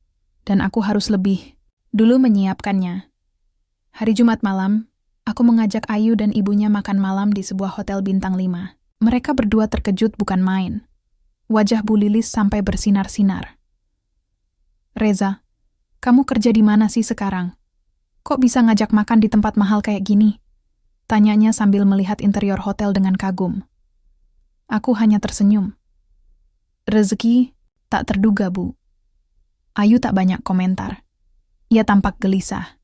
dan aku harus lebih dulu menyiapkannya. Hari Jumat malam, aku mengajak Ayu dan ibunya makan malam di sebuah hotel bintang 5. Mereka berdua terkejut bukan main. Wajah Bu Lilis sampai bersinar-sinar. "Reza, kamu kerja di mana sih sekarang? Kok bisa ngajak makan di tempat mahal kayak gini?" tanyanya sambil melihat interior hotel dengan kagum. Aku hanya tersenyum. "Rezeki tak terduga, Bu." Ayu tak banyak komentar. Ia tampak gelisah,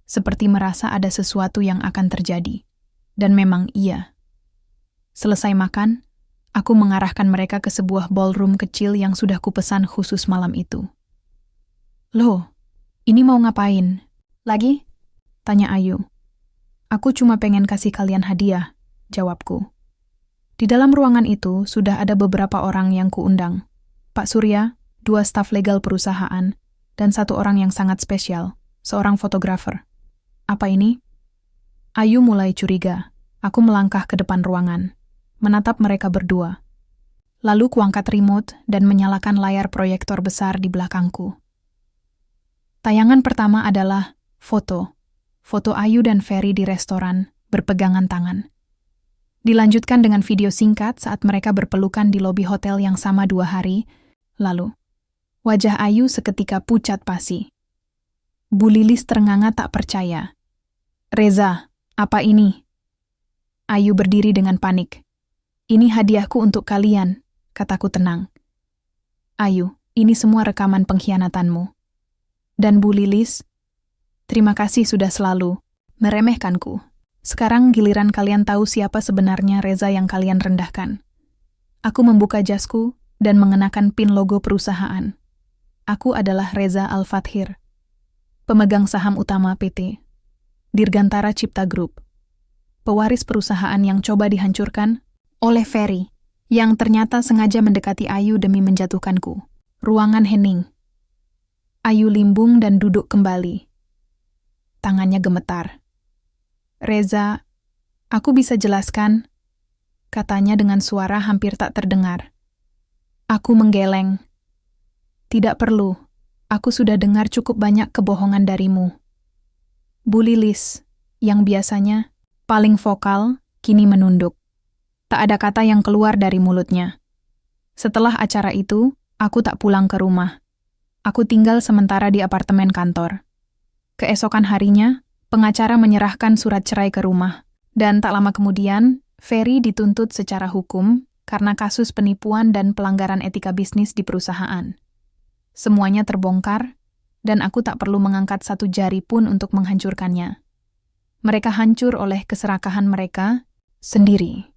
seperti merasa ada sesuatu yang akan terjadi. Dan memang iya. Selesai makan, Aku mengarahkan mereka ke sebuah ballroom kecil yang sudah kupesan khusus malam itu. Loh, ini mau ngapain? Lagi? Tanya Ayu. Aku cuma pengen kasih kalian hadiah, jawabku. Di dalam ruangan itu sudah ada beberapa orang yang kuundang. Pak Surya, 2 staf legal perusahaan, dan 1 orang yang sangat spesial, seorang fotografer. Apa ini? Ayu mulai curiga. Aku melangkah ke depan ruangan, menatap mereka berdua. Lalu kuangkat remote dan menyalakan layar proyektor besar di belakangku. Tayangan pertama adalah foto. Foto Ayu dan Ferry di restoran, berpegangan tangan. Dilanjutkan dengan video singkat saat mereka berpelukan di lobi hotel yang sama 2 hari lalu. Wajah Ayu seketika pucat pasi. Bu Lilis ternganga tak percaya. Reza, apa ini? Ayu berdiri dengan panik. Ini hadiahku untuk kalian, kataku tenang. Ayu, ini semua rekaman pengkhianatanmu. Dan Bu Lilis, terima kasih sudah selalu meremehkanku. Sekarang giliran kalian tahu siapa sebenarnya Reza yang kalian rendahkan. Aku membuka jasku dan mengenakan pin logo perusahaan. Aku adalah Reza Al-Fathir, pemegang saham utama PT Dirgantara Cipta Group, pewaris perusahaan yang coba dihancurkan oleh Ferry, yang ternyata sengaja mendekati Ayu demi menjatuhkanku. Ruangan hening. Ayu limbung dan duduk kembali. Tangannya gemetar. Reza, aku bisa jelaskan, katanya dengan suara hampir tak terdengar. Aku menggeleng. Tidak perlu, aku sudah dengar cukup banyak kebohongan darimu. Bu Lilis, yang biasanya paling vokal, kini menunduk. Tak ada kata yang keluar dari mulutnya. Setelah acara itu, aku tak pulang ke rumah. Aku tinggal sementara di apartemen kantor. Keesokan harinya, pengacara menyerahkan surat cerai ke rumah, dan tak lama kemudian, Ferry dituntut secara hukum karena kasus penipuan dan pelanggaran etika bisnis di perusahaan. Semuanya terbongkar, dan aku tak perlu mengangkat satu jari pun untuk menghancurkannya. Mereka hancur oleh keserakahan mereka sendiri.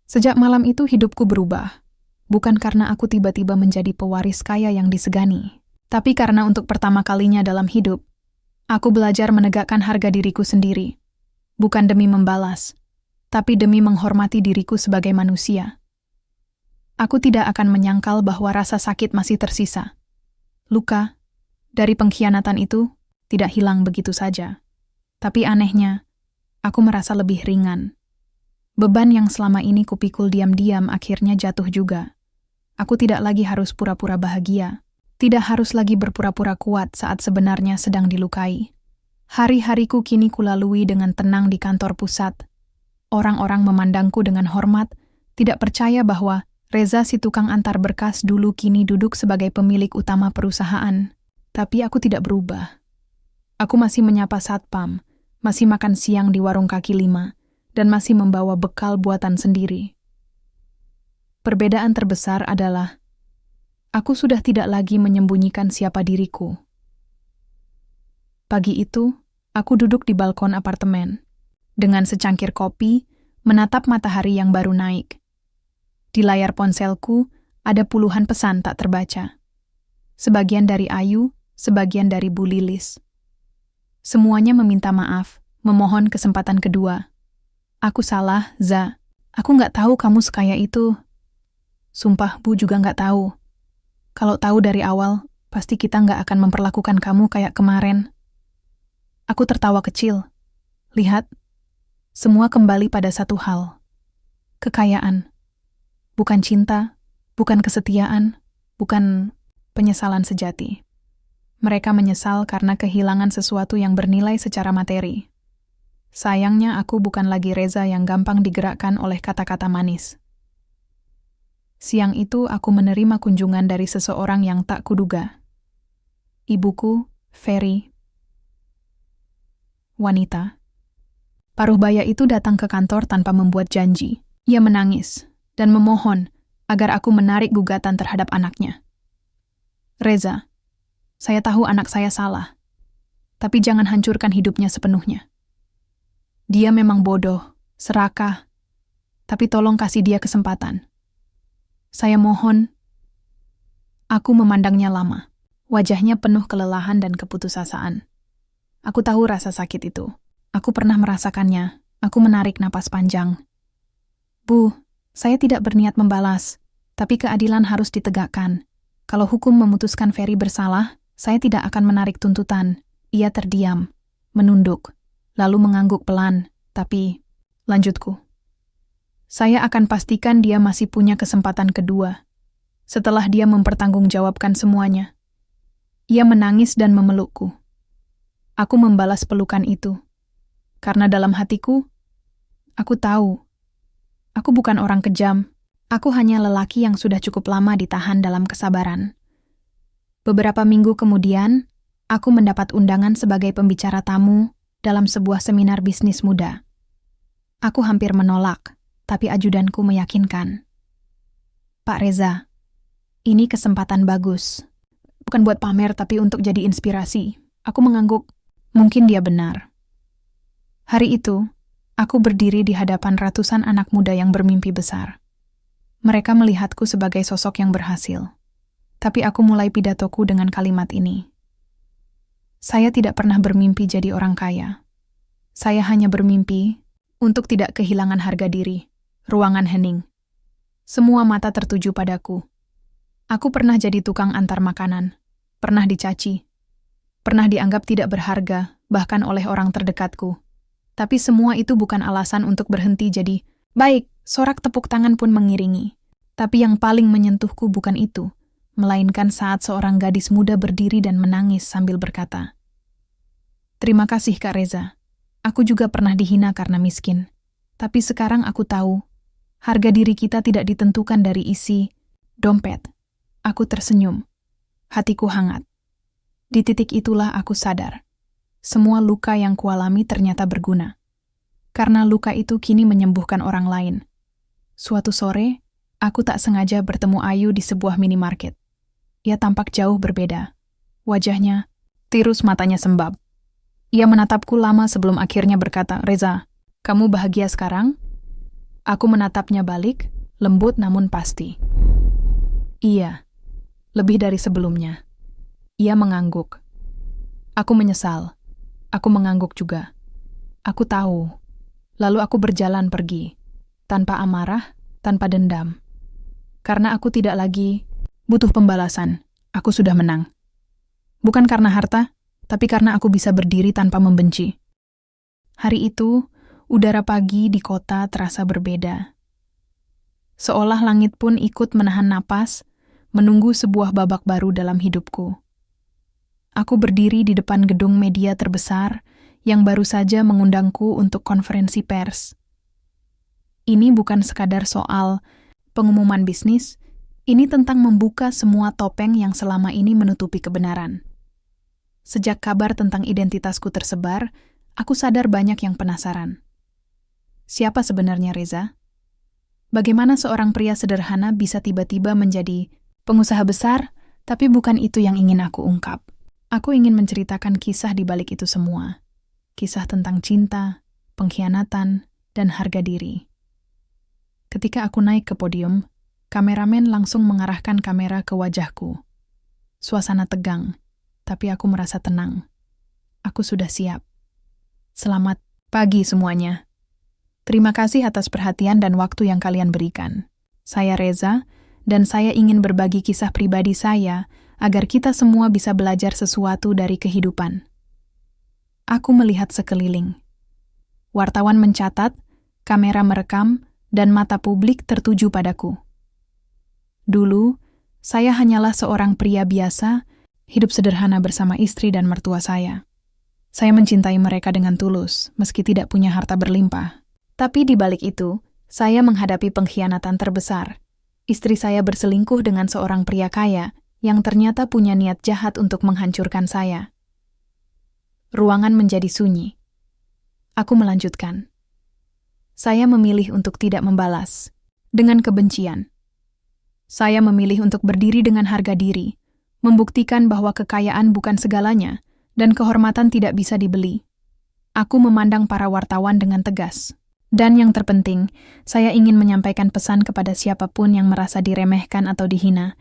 Sejak malam itu hidupku berubah, bukan karena aku tiba-tiba menjadi pewaris kaya yang disegani, tapi karena untuk pertama kalinya dalam hidup, aku belajar menegakkan harga diriku sendiri, bukan demi membalas, tapi demi menghormati diriku sebagai manusia. Aku tidak akan menyangkal bahwa rasa sakit masih tersisa. Luka dari pengkhianatan itu tidak hilang begitu saja. Tapi anehnya, aku merasa lebih ringan. Beban yang selama ini kupikul diam-diam akhirnya jatuh juga. Aku tidak lagi harus pura-pura bahagia. Tidak harus lagi berpura-pura kuat saat sebenarnya sedang dilukai. Hari-hariku kini kulalui dengan tenang di kantor pusat. Orang-orang memandangku dengan hormat, tidak percaya bahwa Reza si tukang antar berkas dulu kini duduk sebagai pemilik utama perusahaan. Tapi aku tidak berubah. Aku masih menyapa satpam, masih makan siang di warung kaki 5, dan masih membawa bekal buatan sendiri. Perbedaan terbesar adalah aku sudah tidak lagi menyembunyikan siapa diriku. Pagi itu, aku duduk di balkon apartemen, dengan secangkir kopi, menatap matahari yang baru naik. Di layar ponselku, ada puluhan pesan tak terbaca. Sebagian dari Ayu, sebagian dari Bu Lilis. Semuanya meminta maaf, memohon kesempatan kedua. Aku salah, Za. Aku nggak tahu kamu sekaya itu. Sumpah, Bu juga nggak tahu. Kalau tahu dari awal, pasti kita nggak akan memperlakukan kamu kayak kemarin. Aku tertawa kecil. Lihat, semua kembali pada satu hal. Kekayaan. Bukan cinta, bukan kesetiaan, bukan penyesalan sejati. Mereka menyesal karena kehilangan sesuatu yang bernilai secara materi. Sayangnya aku bukan lagi Reza yang gampang digerakkan oleh kata-kata manis. Siang itu aku menerima kunjungan dari seseorang yang tak kuduga. Ibuku, Ferry. Wanita. Paruh baya itu datang ke kantor tanpa membuat janji. Ia menangis dan memohon agar aku menarik gugatan terhadap anaknya. Reza, saya tahu anak saya salah, tapi jangan hancurkan hidupnya sepenuhnya. Dia memang bodoh, serakah, tapi tolong kasih dia kesempatan. Saya mohon. Aku memandangnya lama. Wajahnya penuh kelelahan dan keputusasaan. Aku tahu rasa sakit itu. Aku pernah merasakannya. Aku menarik napas panjang. Bu, saya tidak berniat membalas, tapi keadilan harus ditegakkan. Kalau hukum memutuskan Ferry bersalah, saya tidak akan menarik tuntutan. Ia terdiam, menunduk, lalu mengangguk pelan, tapi lanjutku. Saya akan pastikan dia masih punya kesempatan kedua. Setelah dia mempertanggungjawabkan semuanya. Ia menangis dan memelukku. Aku membalas pelukan itu. Karena dalam hatiku, aku tahu. Aku bukan orang kejam. Aku hanya lelaki yang sudah cukup lama ditahan dalam kesabaran. Beberapa minggu kemudian, aku mendapat undangan sebagai pembicara tamu dalam sebuah seminar bisnis muda. Aku hampir menolak, tapi ajudanku meyakinkan. Pak Reza, ini kesempatan bagus. Bukan buat pamer, tapi untuk jadi inspirasi. Aku mengangguk, mungkin dia benar. Hari itu, aku berdiri di hadapan ratusan anak muda yang bermimpi besar. Mereka melihatku sebagai sosok yang berhasil. Tapi aku mulai pidatoku dengan kalimat ini. Saya tidak pernah bermimpi jadi orang kaya. Saya hanya bermimpi untuk tidak kehilangan harga diri. Ruangan hening. Semua mata tertuju padaku. Aku pernah jadi tukang antar makanan. Pernah dicaci. Pernah dianggap tidak berharga, bahkan oleh orang terdekatku. Tapi semua itu bukan alasan untuk berhenti jadi, baik, sorak tepuk tangan pun mengiringi. Tapi yang paling menyentuhku bukan itu, melainkan saat seorang gadis muda berdiri dan menangis sambil berkata, "Terima kasih Kak Reza. Aku juga pernah dihina karena miskin. Tapi sekarang aku tahu, harga diri kita tidak ditentukan dari isi dompet." Aku tersenyum. Hatiku hangat. Di titik itulah aku sadar. Semua luka yang kualami ternyata berguna. Karena luka itu kini menyembuhkan orang lain. Suatu sore, aku tak sengaja bertemu Ayu di sebuah minimarket. Ia tampak jauh berbeda. Wajahnya, tirus, matanya sembab. Ia menatapku lama sebelum akhirnya berkata, "Reza, kamu bahagia sekarang?" Aku menatapnya balik, lembut namun pasti. "Iya, lebih dari sebelumnya." Ia mengangguk. Aku menyesal. Aku mengangguk juga. Aku tahu. Lalu aku berjalan pergi. Tanpa amarah, tanpa dendam. Karena aku tidak lagi butuh pembalasan. Aku sudah menang. Bukan karena harta, tapi karena aku bisa berdiri tanpa membenci. Hari itu, udara pagi di kota terasa berbeda. Seolah langit pun ikut menahan napas, menunggu sebuah babak baru dalam hidupku. Aku berdiri di depan gedung media terbesar yang baru saja mengundangku untuk konferensi pers. Ini bukan sekadar soal pengumuman bisnis, ini tentang membuka semua topeng yang selama ini menutupi kebenaran. Sejak kabar tentang identitasku tersebar, aku sadar banyak yang penasaran. Siapa sebenarnya Reza? Bagaimana seorang pria sederhana bisa tiba-tiba menjadi pengusaha besar, tapi bukan itu yang ingin aku ungkap. Aku ingin menceritakan kisah di balik itu semua. Kisah tentang cinta, pengkhianatan, dan harga diri. Ketika aku naik ke podium, kameramen langsung mengarahkan kamera ke wajahku. Suasana tegang, tapi aku merasa tenang. Aku sudah siap. Selamat pagi semuanya. Terima kasih atas perhatian dan waktu yang kalian berikan. Saya Reza, dan saya ingin berbagi kisah pribadi saya agar kita semua bisa belajar sesuatu dari kehidupan. Aku melihat sekeliling. Wartawan mencatat, kamera merekam, dan mata publik tertuju padaku. Dulu, saya hanyalah seorang pria biasa, hidup sederhana bersama istri dan mertua saya. Saya mencintai mereka dengan tulus, meski tidak punya harta berlimpah. Tapi di balik itu, saya menghadapi pengkhianatan terbesar. Istri saya berselingkuh dengan seorang pria kaya yang ternyata punya niat jahat untuk menghancurkan saya. Ruangan menjadi sunyi. Aku melanjutkan. Saya memilih untuk tidak membalas, dengan kebencian. Saya memilih untuk berdiri dengan harga diri, membuktikan bahwa kekayaan bukan segalanya, dan kehormatan tidak bisa dibeli. Aku memandang para wartawan dengan tegas. Dan yang terpenting, saya ingin menyampaikan pesan kepada siapapun yang merasa diremehkan atau dihina.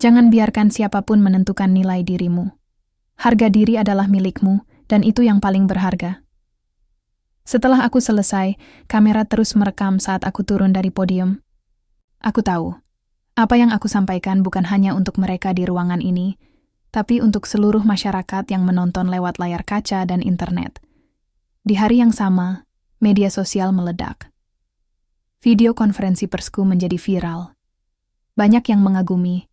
Jangan biarkan siapapun menentukan nilai dirimu. Harga diri adalah milikmu, dan itu yang paling berharga. Setelah aku selesai, kamera terus merekam saat aku turun dari podium. Aku tahu, apa yang aku sampaikan bukan hanya untuk mereka di ruangan ini, tapi untuk seluruh masyarakat yang menonton lewat layar kaca dan internet. Di hari yang sama, media sosial meledak. Video konferensi persku menjadi viral. Banyak yang mengagumi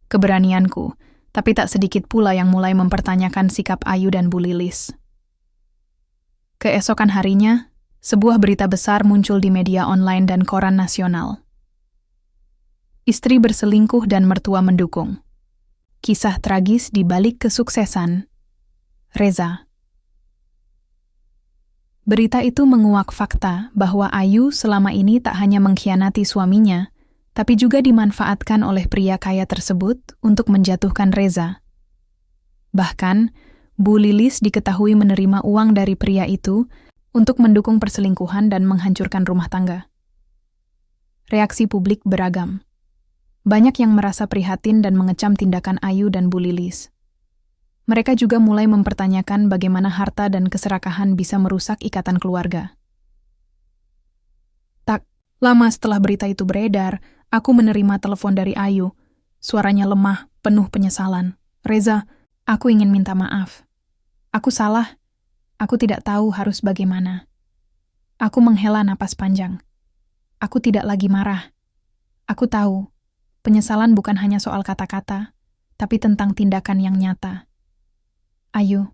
keberanianku, tapi tak sedikit pula yang mulai mempertanyakan sikap Ayu dan Bu Lilis. Keesokan harinya, sebuah berita besar muncul di media online dan koran nasional. Istri berselingkuh dan mertua mendukung. Kisah tragis di balik kesuksesan Reza. Berita itu menguak fakta bahwa Ayu selama ini tak hanya mengkhianati suaminya, tapi juga dimanfaatkan oleh pria kaya tersebut untuk menjatuhkan Reza. Bahkan, Bu Lilis diketahui menerima uang dari pria itu untuk mendukung perselingkuhan dan menghancurkan rumah tangga. Reaksi publik beragam. Banyak yang merasa prihatin dan mengecam tindakan Ayu dan Bu Lilis. Mereka juga mulai mempertanyakan bagaimana harta dan keserakahan bisa merusak ikatan keluarga. Tak lama setelah berita itu beredar, aku menerima telepon dari Ayu. Suaranya lemah, penuh penyesalan. "Reza, aku ingin minta maaf. Aku salah. Aku tidak tahu harus bagaimana." Aku menghela napas panjang. Aku tidak lagi marah. Aku tahu, penyesalan bukan hanya soal kata-kata, tapi tentang tindakan yang nyata. Ayu,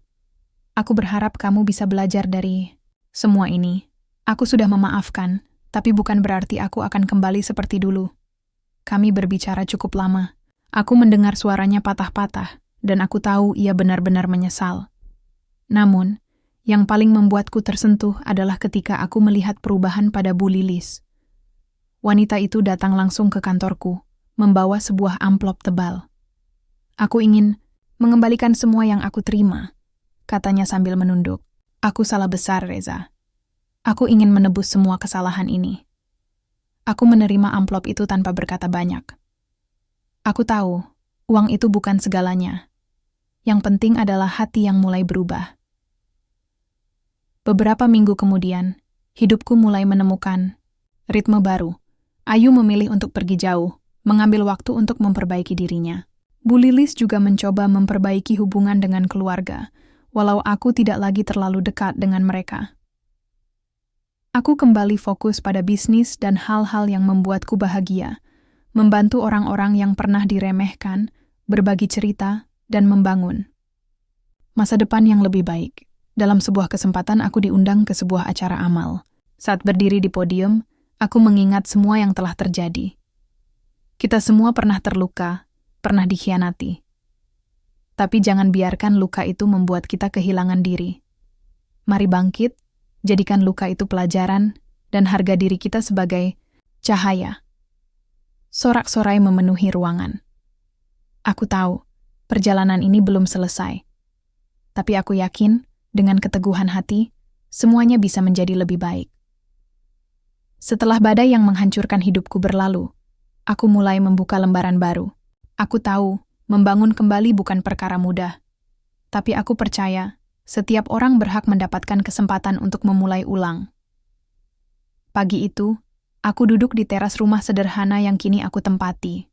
aku berharap kamu bisa belajar dari semua ini. Aku sudah memaafkan, tapi bukan berarti aku akan kembali seperti dulu. Kami berbicara cukup lama. Aku mendengar suaranya patah-patah, dan aku tahu ia benar-benar menyesal. Namun, yang paling membuatku tersentuh adalah ketika aku melihat perubahan pada Bu Lilis. Wanita itu datang langsung ke kantorku, membawa sebuah amplop tebal. "Aku ingin mengembalikan semua yang aku terima," katanya sambil menunduk. "Aku salah besar, Reza. Aku ingin menebus semua kesalahan ini." Aku menerima amplop itu tanpa berkata banyak. Aku tahu, uang itu bukan segalanya. Yang penting adalah hati yang mulai berubah. Beberapa minggu kemudian, hidupku mulai menemukan ritme baru. Ayu memilih untuk pergi jauh, mengambil waktu untuk memperbaiki dirinya. Bu Lilis juga mencoba memperbaiki hubungan dengan keluarga, walau aku tidak lagi terlalu dekat dengan mereka. Aku kembali fokus pada bisnis dan hal-hal yang membuatku bahagia, membantu orang-orang yang pernah diremehkan, berbagi cerita, dan membangun masa depan yang lebih baik. Dalam sebuah kesempatan aku diundang ke sebuah acara amal. Saat berdiri di podium, aku mengingat semua yang telah terjadi. Kita semua pernah terluka, pernah dikhianati. Tapi jangan biarkan luka itu membuat kita kehilangan diri. Mari bangkit, jadikan luka itu pelajaran, dan harga diri kita sebagai cahaya. Sorak-sorai memenuhi ruangan. Aku tahu, perjalanan ini belum selesai. Tapi aku yakin, dengan keteguhan hati, semuanya bisa menjadi lebih baik. Setelah badai yang menghancurkan hidupku berlalu, aku mulai membuka lembaran baru. Aku tahu, membangun kembali bukan perkara mudah. Tapi aku percaya, setiap orang berhak mendapatkan kesempatan untuk memulai ulang. Pagi itu, aku duduk di teras rumah sederhana yang kini aku tempati.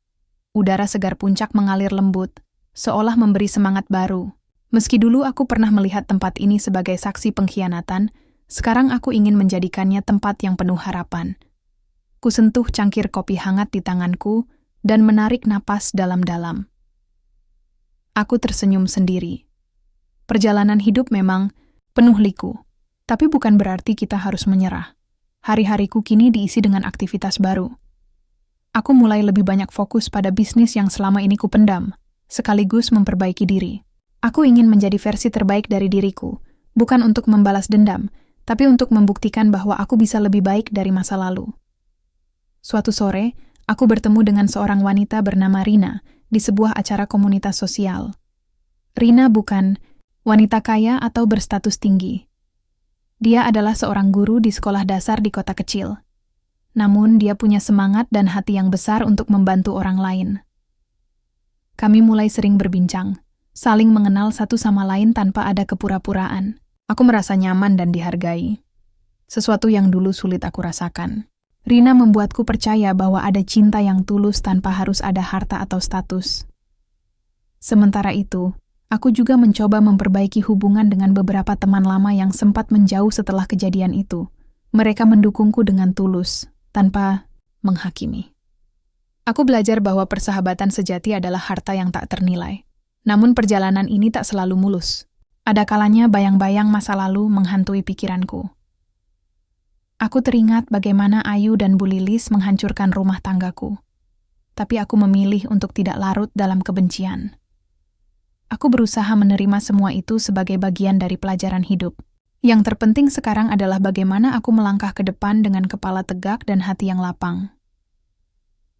Udara segar puncak mengalir lembut, seolah memberi semangat baru. Meski dulu aku pernah melihat tempat ini sebagai saksi pengkhianatan, sekarang aku ingin menjadikannya tempat yang penuh harapan. Kusentuh cangkir kopi hangat di tanganku dan menarik napas dalam-dalam. Aku tersenyum sendiri. Perjalanan hidup memang penuh liku, tapi bukan berarti kita harus menyerah. Hari-hariku kini diisi dengan aktivitas baru. Aku mulai lebih banyak fokus pada bisnis yang selama ini kupendam, sekaligus memperbaiki diri. Aku ingin menjadi versi terbaik dari diriku, bukan untuk membalas dendam, tapi untuk membuktikan bahwa aku bisa lebih baik dari masa lalu. Suatu sore, aku bertemu dengan seorang wanita bernama Rina di sebuah acara komunitas sosial. Rina bukan wanita kaya atau berstatus tinggi. Dia adalah seorang guru di sekolah dasar di kota kecil. Namun dia punya semangat dan hati yang besar untuk membantu orang lain. Kami mulai sering berbincang, saling mengenal satu sama lain tanpa ada kepura-puraan. Aku merasa nyaman dan dihargai. Sesuatu yang dulu sulit aku rasakan. Rina membuatku percaya bahwa ada cinta yang tulus tanpa harus ada harta atau status. Sementara itu, aku juga mencoba memperbaiki hubungan dengan beberapa teman lama yang sempat menjauh setelah kejadian itu. Mereka mendukungku dengan tulus, tanpa menghakimi. Aku belajar bahwa persahabatan sejati adalah harta yang tak ternilai. Namun perjalanan ini tak selalu mulus. Ada kalanya bayang-bayang masa lalu menghantui pikiranku. Aku teringat bagaimana Ayu dan Bu Lilis menghancurkan rumah tanggaku. Tapi aku memilih untuk tidak larut dalam kebencian. Aku berusaha menerima semua itu sebagai bagian dari pelajaran hidup. Yang terpenting sekarang adalah bagaimana aku melangkah ke depan dengan kepala tegak dan hati yang lapang.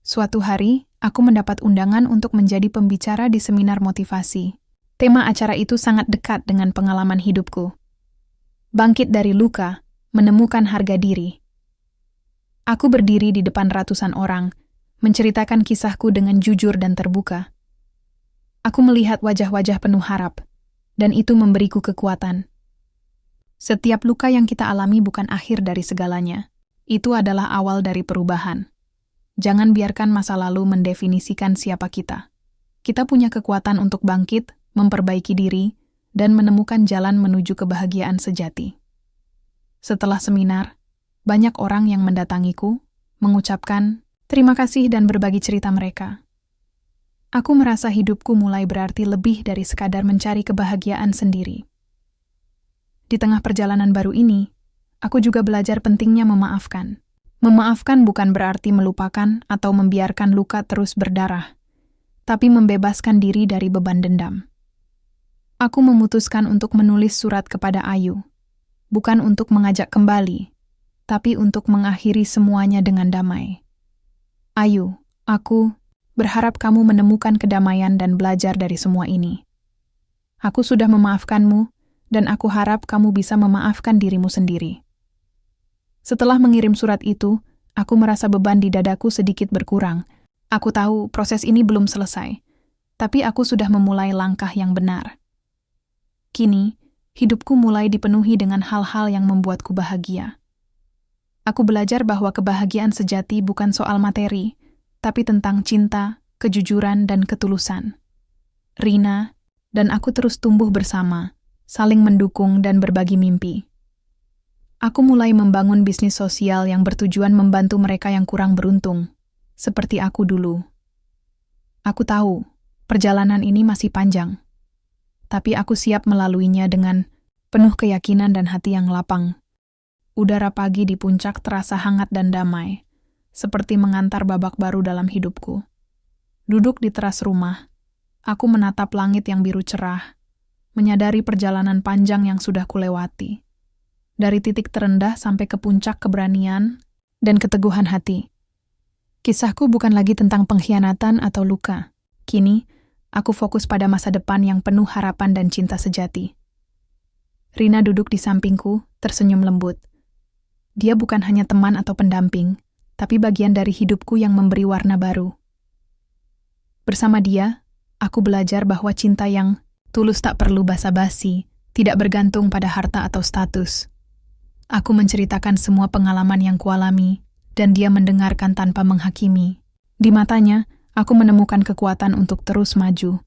Suatu hari, aku mendapat undangan untuk menjadi pembicara di seminar motivasi. Tema acara itu sangat dekat dengan pengalaman hidupku. Bangkit dari luka, menemukan harga diri. Aku berdiri di depan ratusan orang, menceritakan kisahku dengan jujur dan terbuka. Aku melihat wajah-wajah penuh harap, dan itu memberiku kekuatan. Setiap luka yang kita alami bukan akhir dari segalanya. Itu adalah awal dari perubahan. Jangan biarkan masa lalu mendefinisikan siapa kita. Kita punya kekuatan untuk bangkit, memperbaiki diri, dan menemukan jalan menuju kebahagiaan sejati. Setelah seminar, banyak orang yang mendatangiku, mengucapkan terima kasih dan berbagi cerita mereka. Aku merasa hidupku mulai berarti lebih dari sekadar mencari kebahagiaan sendiri. Di tengah perjalanan baru ini, aku juga belajar pentingnya memaafkan. Memaafkan bukan berarti melupakan atau membiarkan luka terus berdarah, tapi membebaskan diri dari beban dendam. Aku memutuskan untuk menulis surat kepada Ayu. Bukan untuk mengajak kembali, tapi untuk mengakhiri semuanya dengan damai. Ayu, aku berharap kamu menemukan kedamaian dan belajar dari semua ini. Aku sudah memaafkanmu, dan aku harap kamu bisa memaafkan dirimu sendiri. Setelah mengirim surat itu, aku merasa beban di dadaku sedikit berkurang. Aku tahu proses ini belum selesai, tapi aku sudah memulai langkah yang benar. Kini, hidupku mulai dipenuhi dengan hal-hal yang membuatku bahagia. Aku belajar bahwa kebahagiaan sejati bukan soal materi, tapi tentang cinta, kejujuran, dan ketulusan. Rina dan aku terus tumbuh bersama, saling mendukung dan berbagi mimpi. Aku mulai membangun bisnis sosial yang bertujuan membantu mereka yang kurang beruntung, seperti aku dulu. Aku tahu, perjalanan ini masih panjang. Tapi aku siap melaluinya dengan penuh keyakinan dan hati yang lapang. Udara pagi di puncak terasa hangat dan damai, seperti mengantar babak baru dalam hidupku. Duduk di teras rumah, aku menatap langit yang biru cerah, menyadari perjalanan panjang yang sudah kulewati. Dari titik terendah sampai ke puncak keberanian dan keteguhan hati. Kisahku bukan lagi tentang pengkhianatan atau luka. Kini, aku fokus pada masa depan yang penuh harapan dan cinta sejati. Rina duduk di sampingku, tersenyum lembut. Dia bukan hanya teman atau pendamping, tapi bagian dari hidupku yang memberi warna baru. Bersama dia, aku belajar bahwa cinta yang tulus tak perlu basa-basi, tidak bergantung pada harta atau status. Aku menceritakan semua pengalaman yang kualami, dan dia mendengarkan tanpa menghakimi. Di matanya, aku menemukan kekuatan untuk terus maju.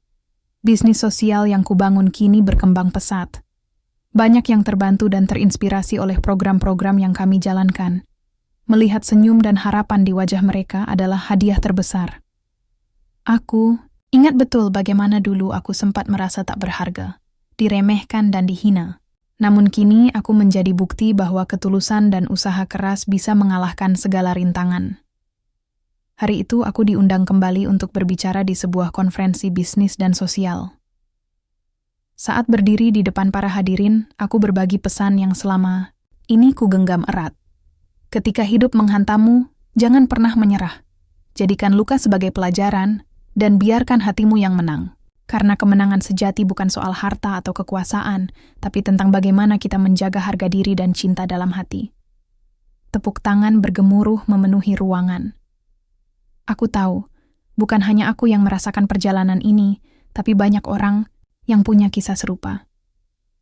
Bisnis sosial yang kubangun kini berkembang pesat. Banyak yang terbantu dan terinspirasi oleh program-program yang kami jalankan. Melihat senyum dan harapan di wajah mereka adalah hadiah terbesar. Aku ingat betul bagaimana dulu aku sempat merasa tak berharga, diremehkan dan dihina. Namun kini aku menjadi bukti bahwa ketulusan dan usaha keras bisa mengalahkan segala rintangan. Hari itu aku diundang kembali untuk berbicara di sebuah konferensi bisnis dan sosial. Saat berdiri di depan para hadirin, aku berbagi pesan yang selama ini ku genggam erat. Ketika hidup menghantammu, jangan pernah menyerah. Jadikan luka sebagai pelajaran, dan biarkan hatimu yang menang. Karena kemenangan sejati bukan soal harta atau kekuasaan, tapi tentang bagaimana kita menjaga harga diri dan cinta dalam hati. Tepuk tangan bergemuruh memenuhi ruangan. Aku tahu, bukan hanya aku yang merasakan perjalanan ini, tapi banyak orang yang punya kisah serupa.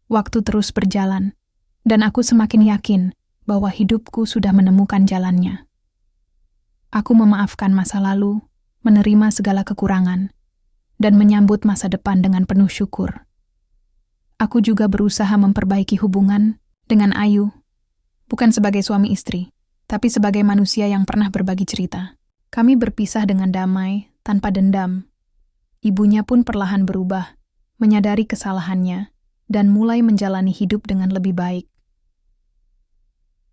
Waktu terus berjalan, dan aku semakin yakin bahwa hidupku sudah menemukan jalannya. Aku memaafkan masa lalu, menerima segala kekurangan, dan menyambut masa depan dengan penuh syukur. Aku juga berusaha memperbaiki hubungan dengan Ayu, bukan sebagai suami istri, tapi sebagai manusia yang pernah berbagi cerita. Kami berpisah dengan damai, tanpa dendam. Ibunya pun perlahan berubah, menyadari kesalahannya, dan mulai menjalani hidup dengan lebih baik.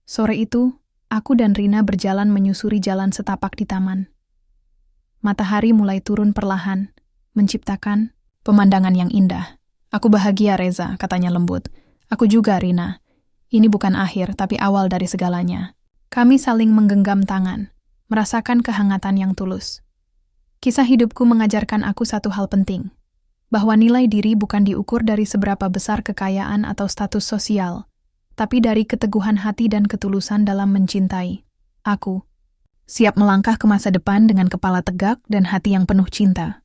Sore itu, aku dan Rina berjalan menyusuri jalan setapak di taman. Matahari mulai turun perlahan, menciptakan pemandangan yang indah. Aku bahagia, Reza, katanya lembut. Aku juga, Rina. Ini bukan akhir, tapi awal dari segalanya. Kami saling menggenggam tangan, merasakan kehangatan yang tulus. Kisah hidupku mengajarkan aku satu hal penting, bahwa nilai diri bukan diukur dari seberapa besar kekayaan atau status sosial, tapi dari keteguhan hati dan ketulusan dalam mencintai. Aku siap melangkah ke masa depan dengan kepala tegak dan hati yang penuh cinta.